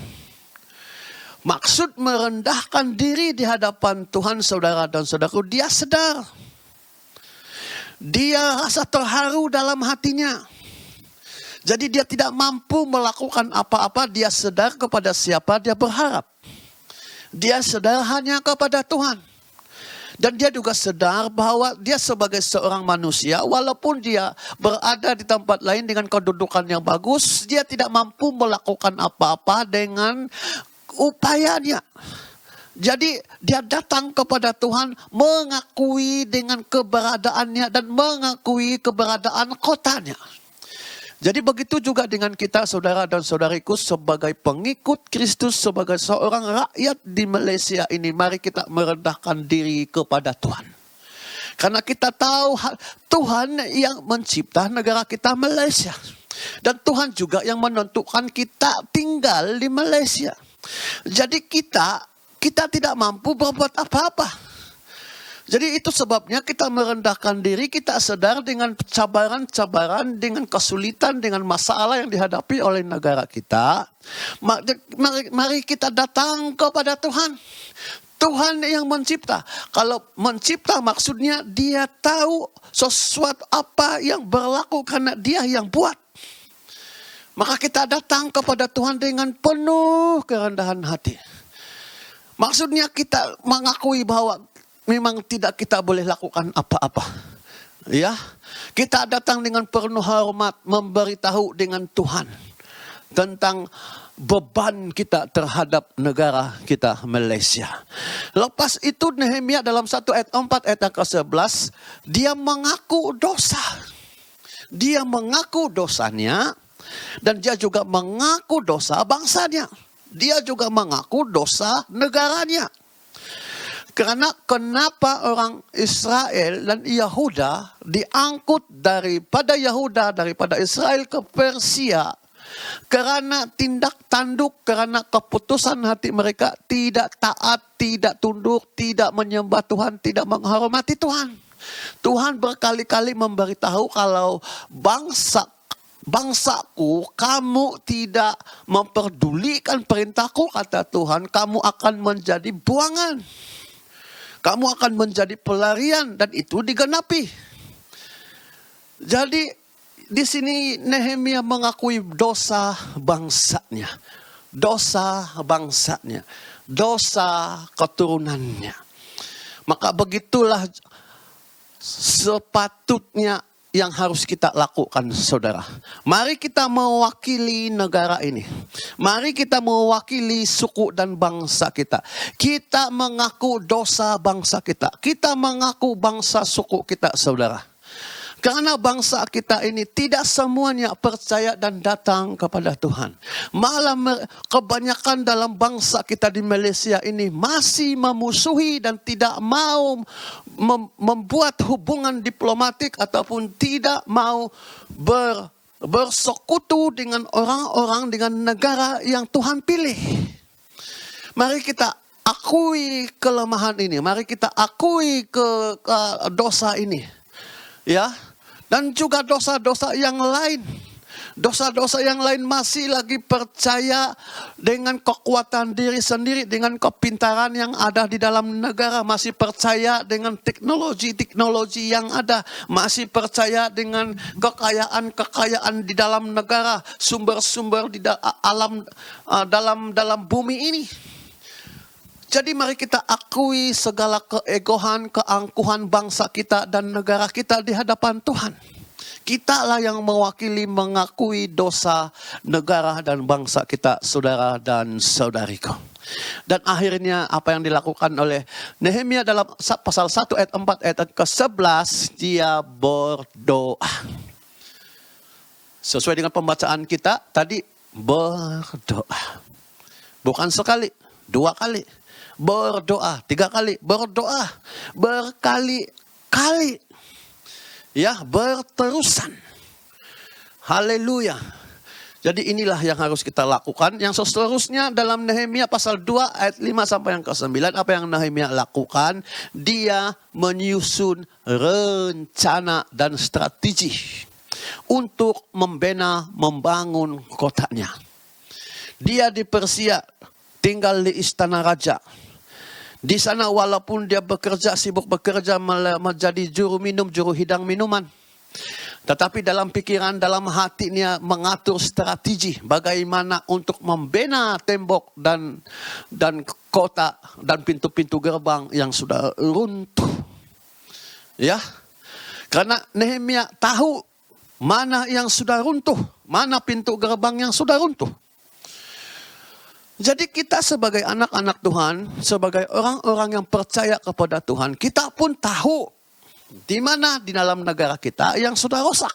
S1: Maksud merendahkan diri di hadapan Tuhan, saudara dan saudaraku, dia sedar. Dia rasa terharu dalam hatinya. Jadi dia tidak mampu melakukan apa-apa, dia sedar kepada siapa dia berharap. Dia sedar hanya kepada Tuhan. Dan dia juga sadar bahwa dia sebagai seorang manusia, walaupun dia berada di tempat lain dengan kedudukan yang bagus, dia tidak mampu melakukan apa-apa dengan upayanya. Jadi dia datang kepada Tuhan mengakui dengan keberadaannya dan mengakui keberadaan kotanya. Jadi begitu juga dengan kita, saudara dan saudariku, sebagai pengikut Kristus, sebagai seorang rakyat di Malaysia ini, mari kita merendahkan diri kepada Tuhan. Karena kita tahu Tuhan yang mencipta negara kita Malaysia. Dan Tuhan juga yang menentukan kita tinggal di Malaysia. Jadi kita tidak mampu berbuat apa-apa. Jadi itu sebabnya kita merendahkan diri, kita sadar dengan cabaran-cabaran, dengan kesulitan, dengan masalah yang dihadapi oleh negara kita. Mari kita datang kepada Tuhan. Tuhan yang mencipta. Kalau mencipta maksudnya dia tahu sesuatu apa yang berlaku karena dia yang buat. Maka kita datang kepada Tuhan dengan penuh kerendahan hati. Maksudnya kita mengakui bahwa memang tidak kita boleh lakukan apa-apa. Ya, kita datang dengan penuh hormat memberitahu dengan Tuhan tentang beban kita terhadap negara kita Malaysia. Lepas itu Nehemia dalam 1 ayat 4 ayat ke-11 dia mengaku dosa. Dia mengaku dosanya dan dia juga mengaku dosa bangsanya. Dia juga mengaku dosa negaranya. Karena kenapa orang Israel dan Yahuda diangkut daripada Yahuda, daripada Israel ke Persia. Karena tindak tanduk, karena keputusan hati mereka tidak taat, tidak tunduk, tidak menyembah Tuhan, tidak menghormati Tuhan. Tuhan berkali-kali memberitahu kalau bangsaku, kamu tidak memperdulikan perintahku, kata Tuhan, kamu akan menjadi buangan. Kamu akan menjadi pelarian dan itu digenapi. Jadi di sini Nehemia mengakui dosa bangsanya. Dosa bangsanya. Dosa keturunannya. Maka begitulah sepatutnya yang harus kita lakukan, saudara. Mari kita mewakili negara ini. Mari kita mewakili suku dan bangsa kita. Kita mengaku dosa bangsa kita. Kita mengaku bangsa suku kita, saudara. Karena bangsa kita ini tidak semuanya percaya dan datang kepada Tuhan. Malah kebanyakan dalam bangsa kita di Malaysia ini masih memusuhi dan tidak mau membuat hubungan diplomatik ataupun tidak mau bersekutu dengan orang-orang, dengan negara yang Tuhan pilih. Mari kita akui kelemahan ini. Mari kita akui dosa ini. Ya, dan juga dosa-dosa yang lain. Dosa-dosa yang lain masih lagi percaya dengan kekuatan diri sendiri, dengan kepintaran yang ada di dalam negara. Masih percaya dengan teknologi-teknologi yang ada. Masih percaya dengan kekayaan-kekayaan di dalam negara. Sumber-sumber di dalam bumi ini. Jadi mari kita akui segala keegoan, keangkuhan bangsa kita dan negara kita di hadapan Tuhan. Kitalah yang mewakili mengakui dosa negara dan bangsa kita, saudara dan saudariku. Dan akhirnya apa yang dilakukan oleh Nehemia dalam pasal 1 ayat 4 ayat ke-11, dia berdoa. Sesuai dengan pembacaan kita tadi, berdoa. Bukan sekali, 2 kali. Berdoa 3 kali, berdoa berkali-kali, ya, berterusan. Haleluya. Jadi inilah yang harus kita lakukan. Yang seterusnya dalam Nehemia pasal 2 ayat 5 sampai yang ke-9, apa yang Nehemia lakukan? Dia menyusun rencana dan strategi untuk membangun kotanya. Dia di Persia tinggal di istana raja. Di sana walaupun dia sibuk bekerja menjadi juru hidang minuman. Tetapi dalam pikiran, dalam hatinya mengatur strategi bagaimana untuk membina tembok dan kota dan pintu-pintu gerbang yang sudah runtuh. Ya, karena Nehemia tahu mana yang sudah runtuh, mana pintu gerbang yang sudah runtuh. Jadi kita sebagai anak-anak Tuhan, sebagai orang-orang yang percaya kepada Tuhan, kita pun tahu di mana di dalam negara kita yang sudah rusak.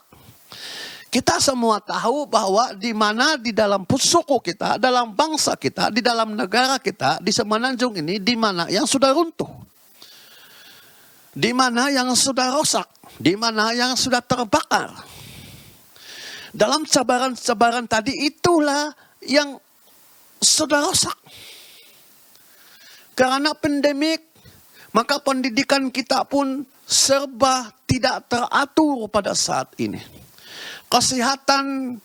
S1: Kita semua tahu bahwa di mana di dalam suku kita, dalam bangsa kita, di dalam negara kita, di Semenanjung ini, di mana yang sudah runtuh. Di mana yang sudah rusak, di mana yang sudah terbakar. Dalam cabaran-cabaran tadi itulah yang sudah rusak. Karena pandemik, maka pendidikan kita pun serba tidak teratur pada saat ini. Kesehatan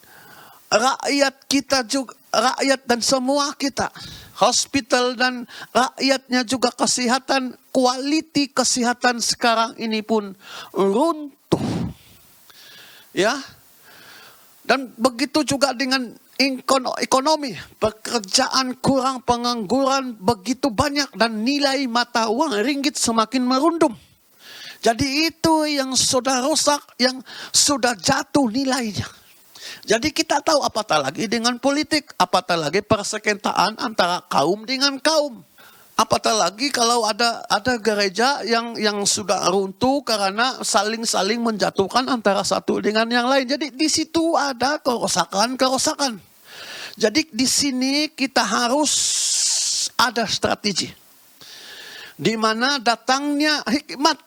S1: rakyat kita juga, rakyat dan semua kita, hospital dan rakyatnya juga kesehatan, kualiti kesehatan sekarang ini pun runtuh. Ya. Dan begitu juga dengan ekonomi, pekerjaan kurang, pengangguran begitu banyak dan nilai mata uang ringgit semakin merundum. Jadi itu yang sudah rusak, yang sudah jatuh nilainya. Jadi kita tahu apatah lagi dengan politik, apatah lagi persengketaan antara kaum dengan kaum. Apatah lagi kalau ada gereja yang sudah runtuh karena saling menjatuhkan antara satu dengan yang lain. Jadi di situ ada kerusakan. Jadi di sini kita harus ada strategi. Di mana datangnya hikmat.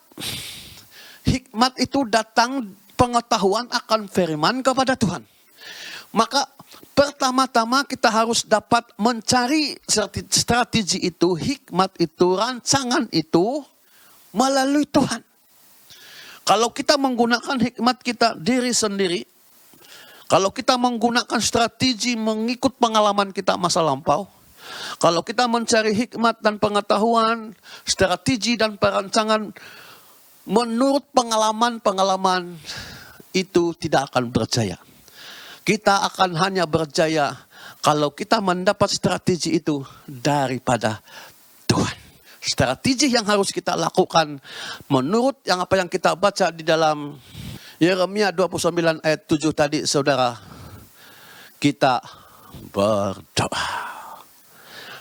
S1: Hikmat itu datang pengetahuan akan firman kepada Tuhan. Maka pertama-tama kita harus dapat mencari strategi itu, hikmat itu, rancangan itu melalui Tuhan. Kalau kita menggunakan hikmat kita diri sendiri, kalau kita menggunakan strategi mengikut pengalaman kita masa lampau, kalau kita mencari hikmat dan pengetahuan, strategi dan perancangan menurut pengalaman itu tidak akan berjaya. Kita akan hanya berjaya kalau kita mendapat strategi itu daripada Tuhan. Strategi yang harus kita lakukan menurut apa yang kita baca di dalam Yeremia 29 ayat 7 tadi, saudara. Kita berdoa.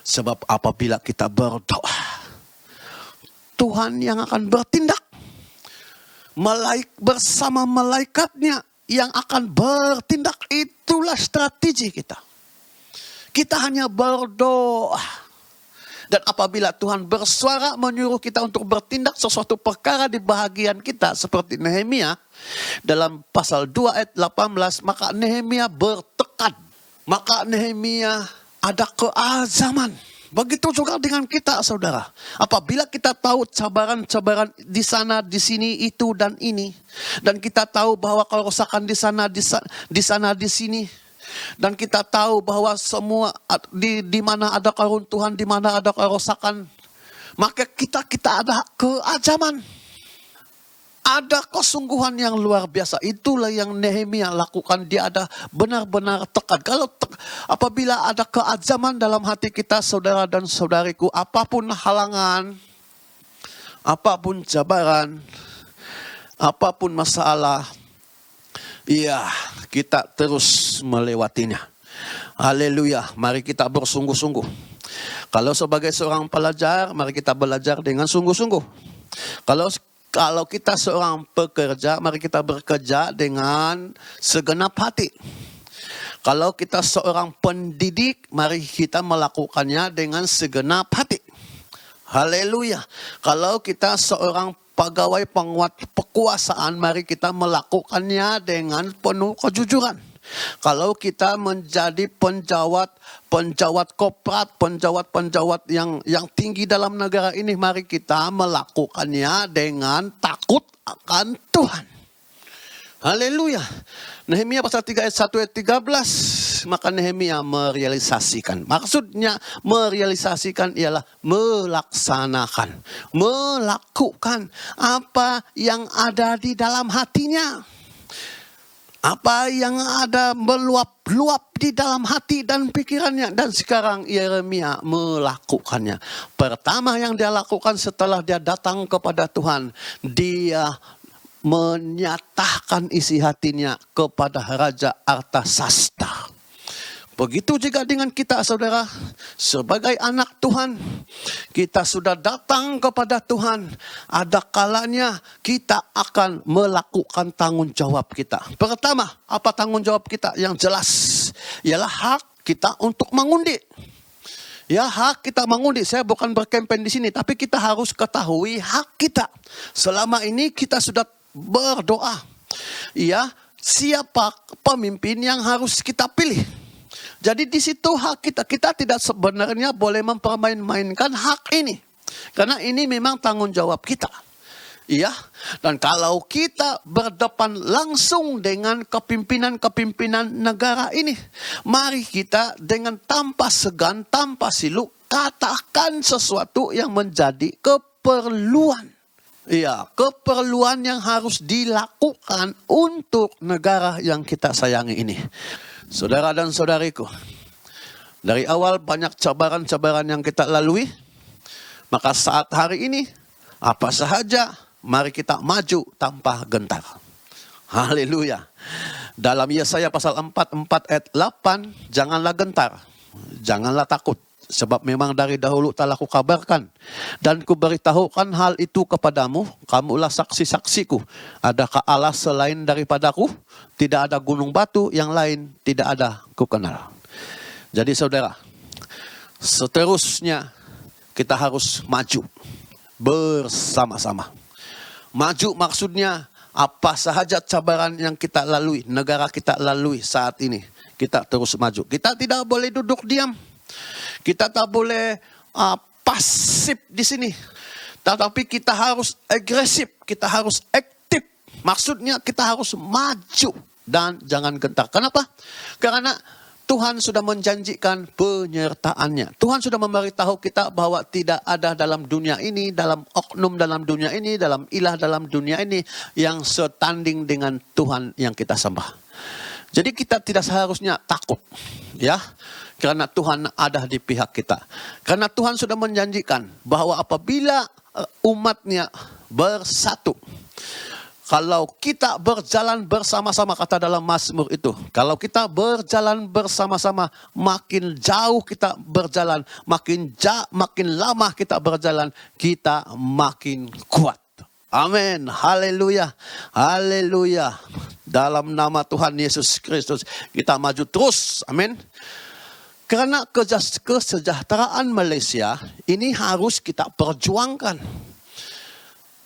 S1: Sebab apabila kita berdoa, Tuhan yang akan bertindak. Bersama malaikatnya yang akan bertindak, itulah strategi kita. Kita hanya berdoa. Dan apabila Tuhan bersuara menyuruh kita untuk bertindak sesuatu perkara di bahagian kita, seperti Nehemia dalam pasal 2 ayat 18, maka Nehemia bertekad. Maka Nehemia ada keazaman. Begitu juga dengan kita, saudara. Apabila kita tahu cabaran-cabaran di sana, di sini, itu dan ini, dan kita tahu bahwa kerusakan di sana, di sini, dan kita tahu bahwa semua di mana ada keruntuhan, di mana ada kerusakan, maka kita ada keajaman. Ada kesungguhan yang luar biasa. Itulah yang Nehemia lakukan. Dia ada benar-benar tekad. Apabila ada keajaman dalam hati kita, saudara dan saudariku, apapun halangan, apapun cabaran, apapun masalah, iya, kita terus melewatinya. Haleluya. Mari kita bersungguh-sungguh. Kalau sebagai seorang pelajar, mari kita belajar dengan sungguh-sungguh. Kalau kita seorang pekerja, mari kita bekerja dengan segenap hati. Kalau kita seorang pendidik, mari kita melakukannya dengan segenap hati. Haleluya. Kalau kita seorang pegawai penguat kekuasaan, mari kita melakukannya dengan penuh kejujuran. Kalau kita menjadi penjawat koprat, penjawat yang tinggi dalam negara ini, mari kita melakukannya dengan takut akan Tuhan. Haleluya. Nehemia pasal 3 ayat 1 ayat 13. Maka Nehemia merealisasikan. Maksudnya merealisasikan ialah melaksanakan. Melakukan apa yang ada di dalam hatinya. Apa yang ada meluap-luap di dalam hati dan pikirannya. Dan sekarang Yeremia melakukannya. Pertama yang dia lakukan setelah dia datang kepada Tuhan. Dia menyatakan isi hatinya kepada Raja Artasasta. Begitu juga dengan kita, saudara. Sebagai anak Tuhan, kita sudah datang kepada Tuhan. Ada kalanya kita akan melakukan tanggung jawab kita. Pertama, apa tanggung jawab kita yang jelas? Ialah hak kita untuk mengundi. Ya, hak kita mengundi. Saya bukan berkempen di sini, tapi kita harus ketahui hak kita. Selama ini kita sudah berdoa. Ya, siapa pemimpin yang harus kita pilih? Jadi di situ hak kita. Kita tidak sebenarnya boleh mempermain-mainkan hak ini. Karena ini memang tanggung jawab kita. Iya, dan kalau kita berdepan langsung dengan kepimpinan-kepimpinan negara ini, mari kita dengan tanpa segan, tanpa silu, katakan sesuatu yang menjadi keperluan. Iya, keperluan yang harus dilakukan untuk negara yang kita sayangi ini. Saudara dan saudariku, dari awal banyak cabaran-cabaran yang kita lalui, maka saat hari ini, apa sahaja, mari kita maju tanpa gentar. Haleluya. Dalam Yesaya pasal 44 ayat 8, janganlah gentar, janganlah takut. Sebab memang dari dahulu telah kukabarkan dan kuberitahukan hal itu kepadamu. Kamulah saksi-saksiku. Adakah Allah selain daripadaku? Tidak ada gunung batu yang lain tidak ada kukenal. Jadi saudara, seterusnya kita harus maju bersama-sama. Maju maksudnya apa sahaja cabaran yang kita lalui, negara kita lalui saat ini, kita terus maju. Kita tidak boleh duduk diam. Kita tak boleh pasif di sini. Tetapi kita harus agresif, kita harus aktif. Maksudnya kita harus maju dan jangan gentar. Kenapa? Karena Tuhan sudah menjanjikan penyertaannya. Tuhan sudah memberitahu kita bahwa tidak ada dalam dunia ini, dalam oknum dalam dunia ini, dalam ilah dalam dunia ini yang setanding dengan Tuhan yang kita sembah. Jadi kita tidak seharusnya takut, ya. Karena Tuhan ada di pihak kita. Karena Tuhan sudah menjanjikan bahwa apabila umatnya bersatu. Kalau kita berjalan bersama-sama, kata dalam Mazmur itu. Kalau kita berjalan bersama-sama, makin jauh kita berjalan. Makin lama kita berjalan, kita makin kuat. Amin. Haleluya. Haleluya. Dalam nama Tuhan Yesus Kristus, kita maju terus. Amin. Karena kesejahteraan Malaysia ini harus kita perjuangkan.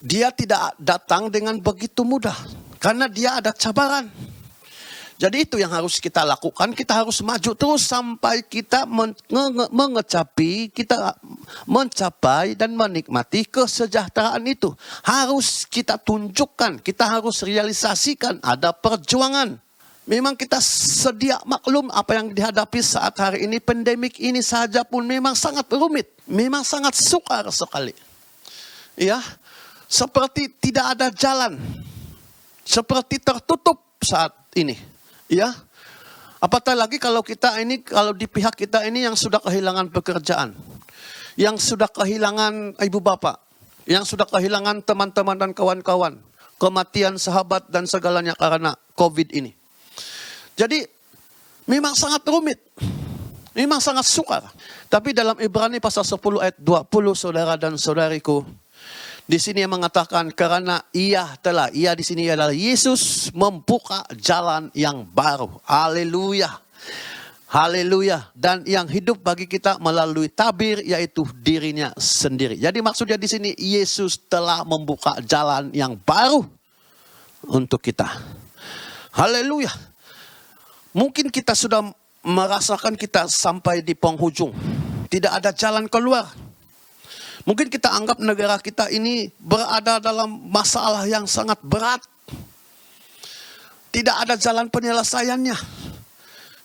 S1: Dia tidak datang dengan begitu mudah. Karena dia ada cabaran. Jadi itu yang harus kita lakukan. Kita harus maju terus sampai kita mencapai dan menikmati kesejahteraan itu. Harus kita tunjukkan. Kita harus realisasikan. Ada perjuangan. Memang kita sedia maklum apa yang dihadapi saat hari ini. Pandemik ini saja pun memang sangat rumit. Memang sangat sukar sekali. Ya, seperti tidak ada jalan. Seperti tertutup saat ini. Ya, apatah lagi kalau di pihak kita ini yang sudah kehilangan pekerjaan. Yang sudah kehilangan ibu bapak. Yang sudah kehilangan teman-teman dan kawan-kawan. Kematian sahabat dan segalanya karena COVID ini. Jadi memang sangat rumit. Memang sangat sukar. Tapi dalam Ibrani pasal 10 ayat 20, saudara dan saudariku, di sini yang mengatakan karena ia di sini adalah Yesus membuka jalan yang baru. Haleluya. Haleluya. Dan yang hidup bagi kita melalui tabir yaitu dirinya sendiri. Jadi maksudnya di sini Yesus telah membuka jalan yang baru untuk kita. Haleluya. Mungkin kita sudah merasakan kita sampai di penghujung. Tidak ada jalan keluar. Mungkin kita anggap negara kita ini berada dalam masalah yang sangat berat. Tidak ada jalan penyelesaiannya.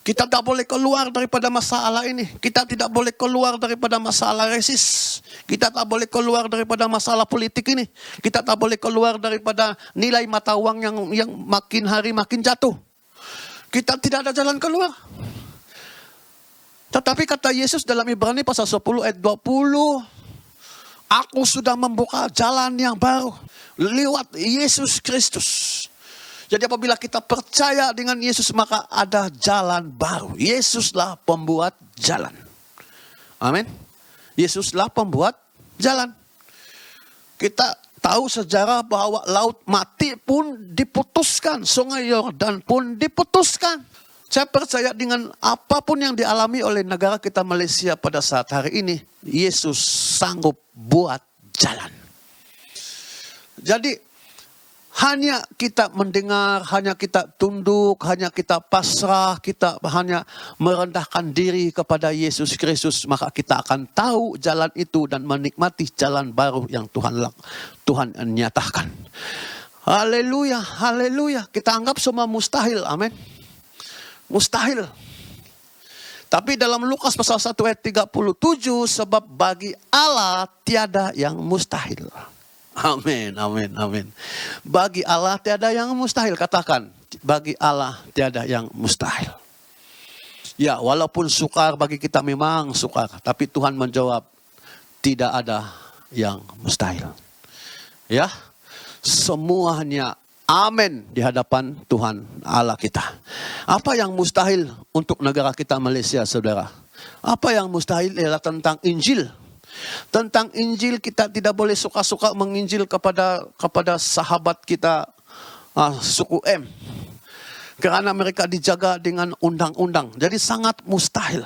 S1: Kita tidak boleh keluar daripada masalah ini. Kita tidak boleh keluar daripada masalah resis. Kita tak boleh keluar daripada masalah politik ini. Kita tak boleh keluar daripada nilai mata uang yang makin hari makin jatuh. Kita tidak ada jalan keluar. Tetapi kata Yesus dalam Ibrani pasal 10 ayat 20, aku sudah membuka jalan yang baru lewat Yesus Kristus. Jadi apabila kita percaya dengan Yesus, maka ada jalan baru. Yesuslah pembuat jalan. Amin. Yesuslah pembuat jalan. Kita tahu sejarah bahwa laut mati pun diputuskan. Sungai Yordan pun diputuskan. Saya percaya dengan apapun yang dialami oleh negara kita Malaysia pada saat hari ini, Yesus sanggup buat jalan. Jadi hanya kita mendengar, hanya kita tunduk, hanya kita pasrah, kita hanya merendahkan diri kepada Yesus Kristus, maka kita akan tahu jalan itu dan menikmati jalan baru yang Tuhan nyatakan. Haleluya, haleluya. Kita anggap semua mustahil, amin. Mustahil. Tapi dalam Lukas pasal 1 ayat 37, sebab bagi Allah tiada yang mustahil. Amin, amin, amin. Bagi Allah tiada yang mustahil. Katakan, bagi Allah tiada yang mustahil. Ya, walaupun sukar bagi kita memang sukar. Tapi Tuhan menjawab, tidak ada yang mustahil. Ya, semuanya amin di hadapan Tuhan Allah kita. Apa yang mustahil untuk negara kita Malaysia, saudara? Apa yang mustahil ialah tentang Injil. Tentang Injil kita tidak boleh suka-suka menginjil kepada sahabat kita suku M. Karena mereka dijaga dengan undang-undang. Jadi sangat mustahil.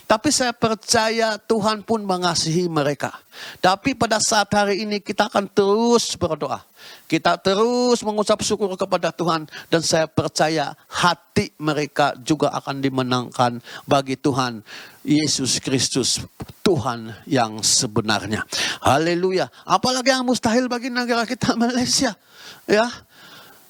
S1: Tapi saya percaya Tuhan pun mengasihi mereka. Tapi pada saat hari ini kita akan terus berdoa. Kita terus mengucap syukur kepada Tuhan. Dan saya percaya hati mereka juga akan dimenangkan bagi Tuhan Yesus Kristus. Tuhan yang sebenarnya. Haleluya. Apalagi yang mustahil bagi negara kita Malaysia. Ya.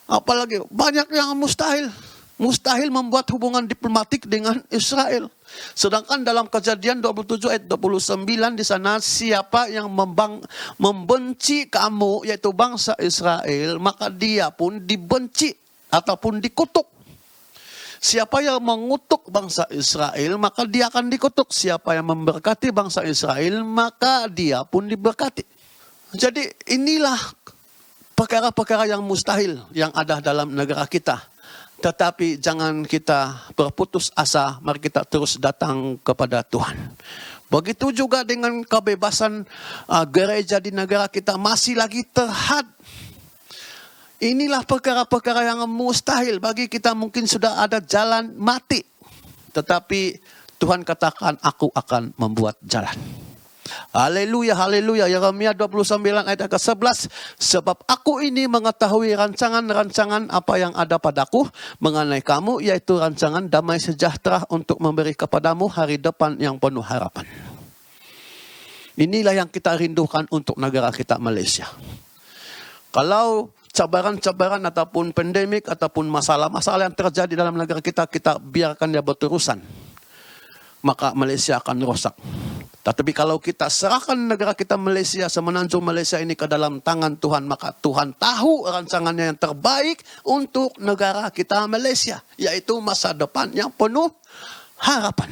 S1: Apalagi banyak yang mustahil. Mustahil membuat hubungan diplomatik dengan Israel. Sedangkan dalam Kejadian 27 ayat 29 di sana, siapa yang membenci kamu yaitu bangsa Israel, maka dia pun dibenci ataupun dikutuk. Siapa yang mengutuk bangsa Israel, maka dia akan dikutuk. Siapa yang memberkati bangsa Israel, maka dia pun diberkati. Jadi inilah perkara-perkara yang mustahil yang ada dalam negara kita. Tetapi jangan kita berputus asa, mari kita terus datang kepada Tuhan. Begitu juga dengan kebebasan gereja di negara kita masih lagi terhad. Inilah perkara-perkara yang mustahil bagi kita, mungkin sudah ada jalan mati. Tetapi Tuhan katakan, aku akan membuat jalan. Haleluya, haleluya. Yeremia 29 ayat ke-11. Sebab aku ini mengetahui rancangan-rancangan apa yang ada padaku mengenai kamu, yaitu rancangan damai sejahtera untuk memberi kepadamu hari depan yang penuh harapan. Inilah yang kita rindukan untuk negara kita Malaysia. Kalau cabaran-cabaran ataupun pandemik ataupun masalah-masalah yang terjadi dalam negara kita, kita biarkan dia berterusan, maka Malaysia akan rosak. Tetapi kalau kita serahkan negara kita Malaysia, semenanjung Malaysia ini ke dalam tangan Tuhan, maka Tuhan tahu rancangannya yang terbaik untuk negara kita Malaysia, yaitu masa depan yang penuh harapan.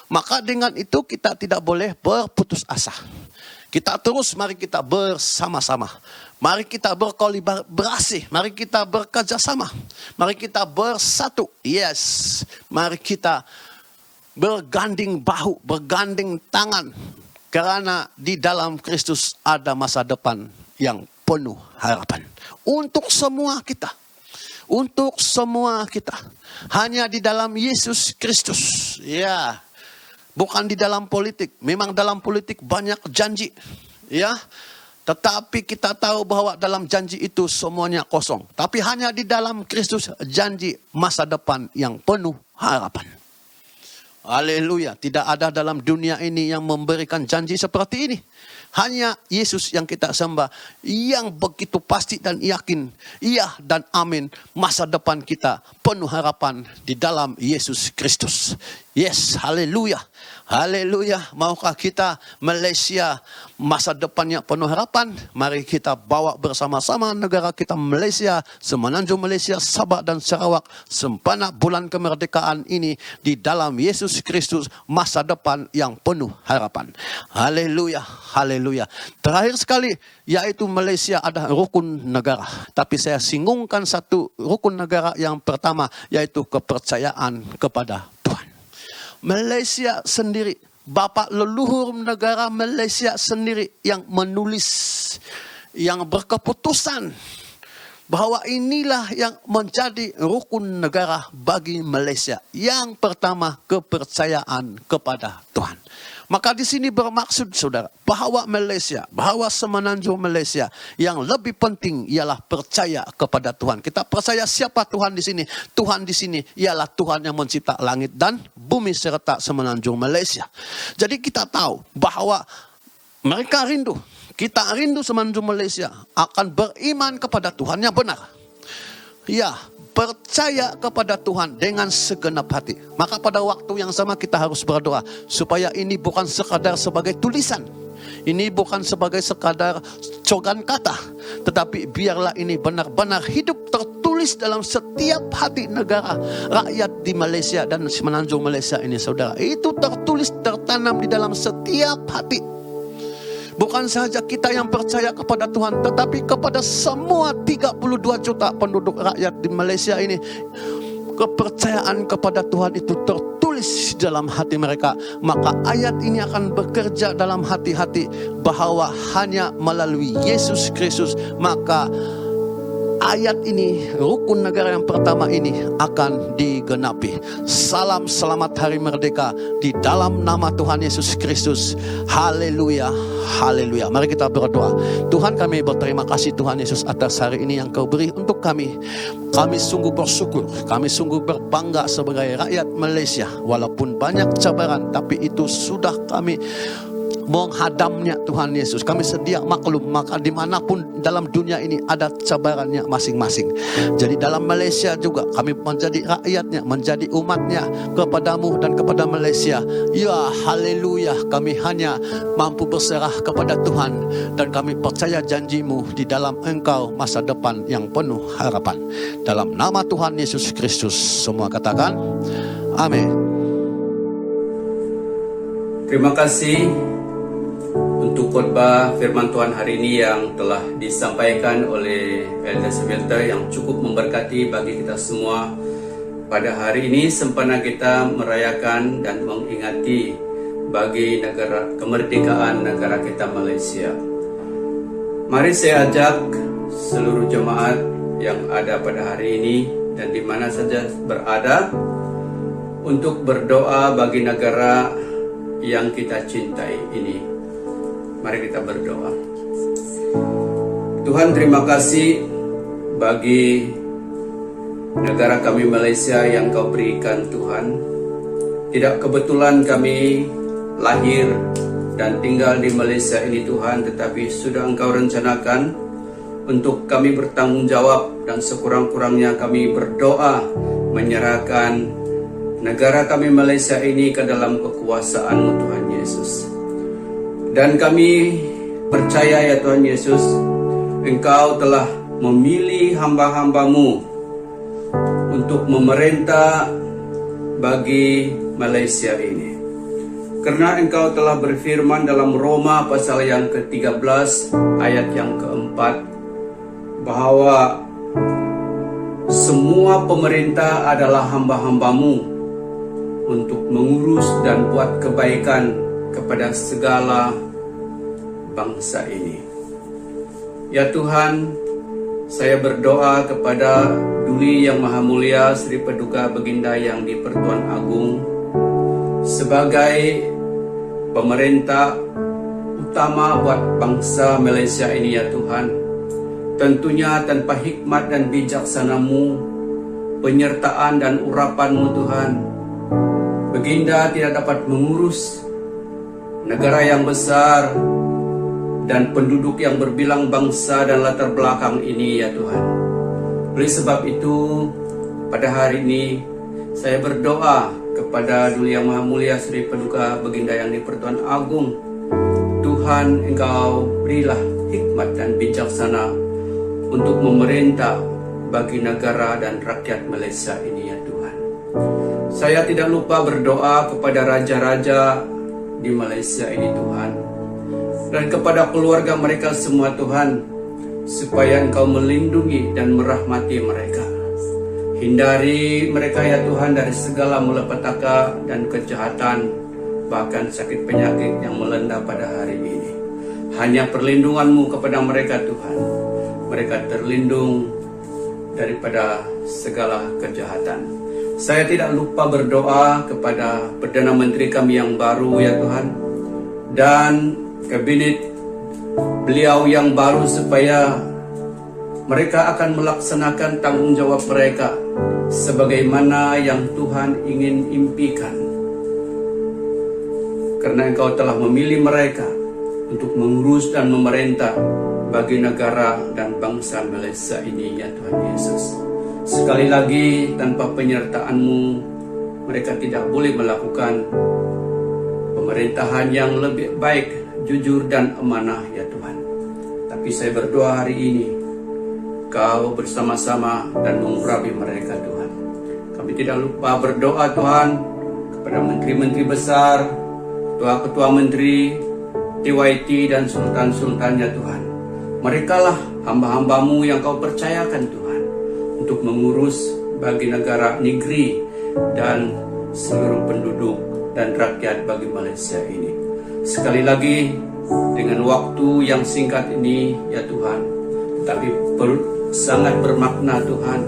S1: Maka dengan itu kita tidak boleh berputus asa. Kita terus, mari kita bersama-sama. Mari kita berkolaborasi. Mari kita bekerjasama. Mari kita bersatu. Yes, mari kita berganding bahu, berganding tangan. Karena di dalam Kristus ada masa depan yang penuh harapan. Untuk semua kita. Untuk semua kita. Hanya di dalam Yesus Kristus. Ya. Bukan di dalam politik. Memang dalam politik banyak janji. Ya. Tetapi kita tahu bahwa dalam janji itu semuanya kosong. Tapi hanya di dalam Kristus janji masa depan yang penuh harapan. Haleluya. Tidak ada dalam dunia ini yang memberikan janji seperti ini. Hanya Yesus yang kita sembah, yang begitu pasti dan yakin, iya dan amin, masa depan kita penuh harapan di dalam Yesus Kristus. Yes, haleluya. Haleluya. Maukah kita Malaysia masa depannya penuh harapan? Mari kita bawa bersama-sama negara kita Malaysia, semenanjung Malaysia, Sabah dan Sarawak, sempena bulan kemerdekaan ini di dalam Yesus Kristus, masa depan yang penuh harapan. Haleluya. Haleluya. Terakhir sekali, yaitu Malaysia ada rukun negara. Tapi saya singgungkan satu rukun negara yang pertama, yaitu kepercayaan kepada Tuhan. Malaysia sendiri, Bapak leluhur negara Malaysia sendiri yang menulis, yang berkeputusan bahwa inilah yang menjadi rukun negara bagi Malaysia. Yang pertama, kepercayaan kepada Tuhan. Maka di sini bermaksud saudara, bahwa Malaysia, bahwa semenanjung Malaysia, yang lebih penting ialah percaya kepada Tuhan. Kita percaya siapa Tuhan di sini? Tuhan di sini ialah Tuhan yang mencipta langit dan bumi serta semenanjung Malaysia. Jadi kita tahu bahwa mereka rindu, kita rindu semenanjung Malaysia akan beriman kepada Tuhan yang benar. Ya, percaya kepada Tuhan dengan segenap hati. Maka pada waktu yang sama kita harus berdoa supaya ini bukan sekadar sebagai tulisan. Ini bukan sebagai sekadar cogan kata. Tetapi biarlah ini benar-benar hidup tertulis dalam setiap hati negara rakyat di Malaysia dan semenanjung Malaysia ini saudara. Itu tertulis, tertanam di dalam setiap hati. Bukan saja kita yang percaya kepada Tuhan, tetapi kepada semua 32 juta penduduk rakyat di Malaysia ini. Kepercayaan kepada Tuhan itu tertulis dalam hati mereka. Maka ayat ini akan bekerja dalam hati-hati bahwa hanya melalui Yesus Kristus, maka ayat ini, rukun negara yang pertama ini akan digenapi. Salam selamat hari merdeka di dalam nama Tuhan Yesus Kristus. Haleluya, haleluya. Mari kita berdoa. Tuhan, kami berterima kasih Tuhan Yesus atas hari ini yang Kau beri untuk kami. Kami sungguh bersyukur, kami sungguh berbangga sebagai rakyat Malaysia. Walaupun banyak cabaran, tapi itu sudah kami menghadamnya Tuhan Yesus. Kami sedia maklum, maka dimanapun dalam dunia ini ada cabarannya masing-masing. Jadi dalam Malaysia juga kami menjadi rakyatnya, menjadi umatnya kepadamu dan kepada Malaysia. Ya haleluya, kami hanya mampu berserah kepada Tuhan dan kami percaya janjimu di dalam Engkau masa depan yang penuh harapan. Dalam nama Tuhan Yesus Kristus semua katakan amin.
S7: Terima kasih untuk khotbah firman Tuhan hari ini yang telah disampaikan oleh Elder Smelter yang cukup memberkati bagi kita semua. Pada hari ini sempena kita merayakan dan mengingati bagi negara kemerdekaan negara kita Malaysia. Mari saya ajak seluruh jemaat yang ada pada hari ini dan di mana saja berada untuk berdoa bagi negara yang kita cintai ini. Mari kita berdoa. Tuhan, terima kasih bagi negara kami Malaysia yang Kau berikan Tuhan. Tidak kebetulan kami lahir dan tinggal di Malaysia ini Tuhan, tetapi sudah Engkau rencanakan untuk kami bertanggung jawab dan sekurang-kurangnya kami berdoa menyerahkan negara kami Malaysia ini ke dalam kekuasaan-Mu Tuhan Yesus. Dan kami percaya ya Tuhan Yesus, Engkau telah memilih hamba-hamba-Mu untuk memerintah bagi Malaysia ini. Karena Engkau telah berfirman dalam Roma pasal yang ke-13 ayat yang ke-4 bahwa semua pemerintah adalah hamba-hamba-Mu untuk mengurus dan buat kebaikan kepada segala bangsa ini. Ya Tuhan, saya berdoa kepada Duli Yang Maha Mulia Sri Paduka Baginda yang di Pertuan Agung sebagai pemerintah utama buat bangsa Malaysia ini ya Tuhan. Tentunya tanpa hikmat dan bijaksana-Mu, penyertaan dan urapan-Mu Tuhan, Baginda tidak dapat mengurus negara yang besar dan penduduk yang berbilang bangsa dan latar belakang ini ya Tuhan. Oleh sebab itu, pada hari ini saya berdoa kepada Duli Yang Maha Mulia Sri Paduka Baginda Yang di-Pertuan Agung. Tuhan, Engkau berilah hikmat dan bijaksana untuk memerintah bagi negara dan rakyat Malaysia ini ya Tuhan. Saya tidak lupa berdoa kepada raja-raja di Malaysia ini Tuhan, dan kepada keluarga mereka semua Tuhan, supaya Engkau melindungi dan merahmati mereka. Hindari mereka ya Tuhan dari segala malapetaka dan kejahatan, bahkan sakit penyakit yang melanda pada hari ini. Hanya perlindungan-Mu kepada mereka Tuhan. Mereka terlindung daripada segala kejahatan. Saya tidak lupa berdoa kepada Perdana Menteri kami yang baru ya Tuhan, dan kabinet beliau yang baru, supaya mereka akan melaksanakan tanggung jawab mereka sebagaimana yang Tuhan ingin impikan. Karena Engkau telah memilih mereka untuk mengurus dan memerintah bagi negara dan bangsa Malaysia ini ya Tuhan Yesus. Sekali lagi, tanpa penyertaan-Mu, mereka tidak boleh melakukan pemerintahan yang lebih baik, jujur dan amanah ya Tuhan. Tapi saya berdoa hari ini, Kau bersama-sama dan mengurapi mereka Tuhan. Kami tidak lupa berdoa Tuhan kepada menteri-menteri besar, ketua-ketua menteri, TYT dan sultan-sultannya Tuhan. Merekalah hamba-hamba-Mu yang Kau percayakan Tuhan, untuk mengurus bagi negara, negeri, dan seluruh penduduk dan rakyat bagi Malaysia ini. Sekali lagi, dengan waktu yang singkat ini ya Tuhan, tapi sangat bermakna Tuhan,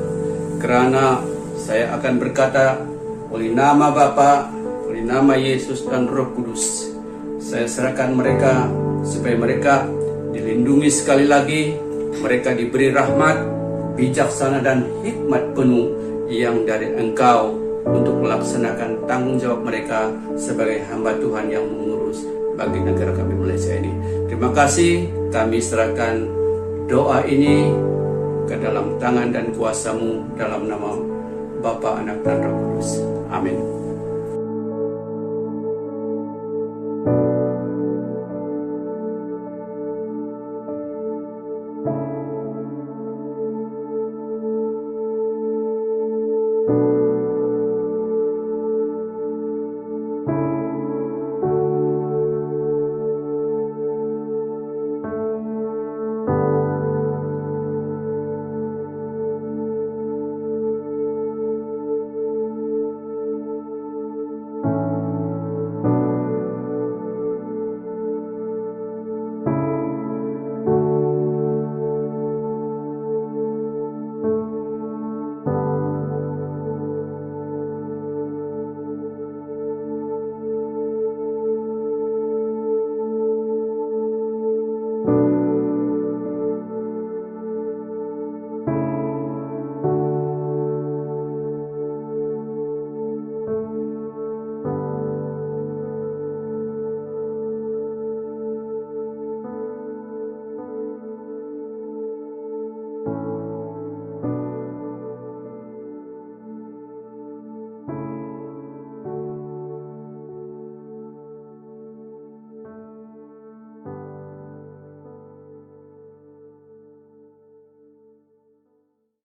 S7: kerana saya akan berkata oleh nama Bapa, oleh nama Yesus dan Roh Kudus, saya serahkan mereka supaya mereka dilindungi sekali lagi, mereka diberi rahmat, bijaksana dan hikmat penuh yang dari Engkau untuk melaksanakan tanggung jawab mereka sebagai hamba Tuhan yang mengurus bagi negara kami Malaysia ini. Terima kasih, kami serahkan doa ini ke dalam tangan dan kuasa-Mu dalam nama Bapa, Anak dan Roh Kudus. Amin.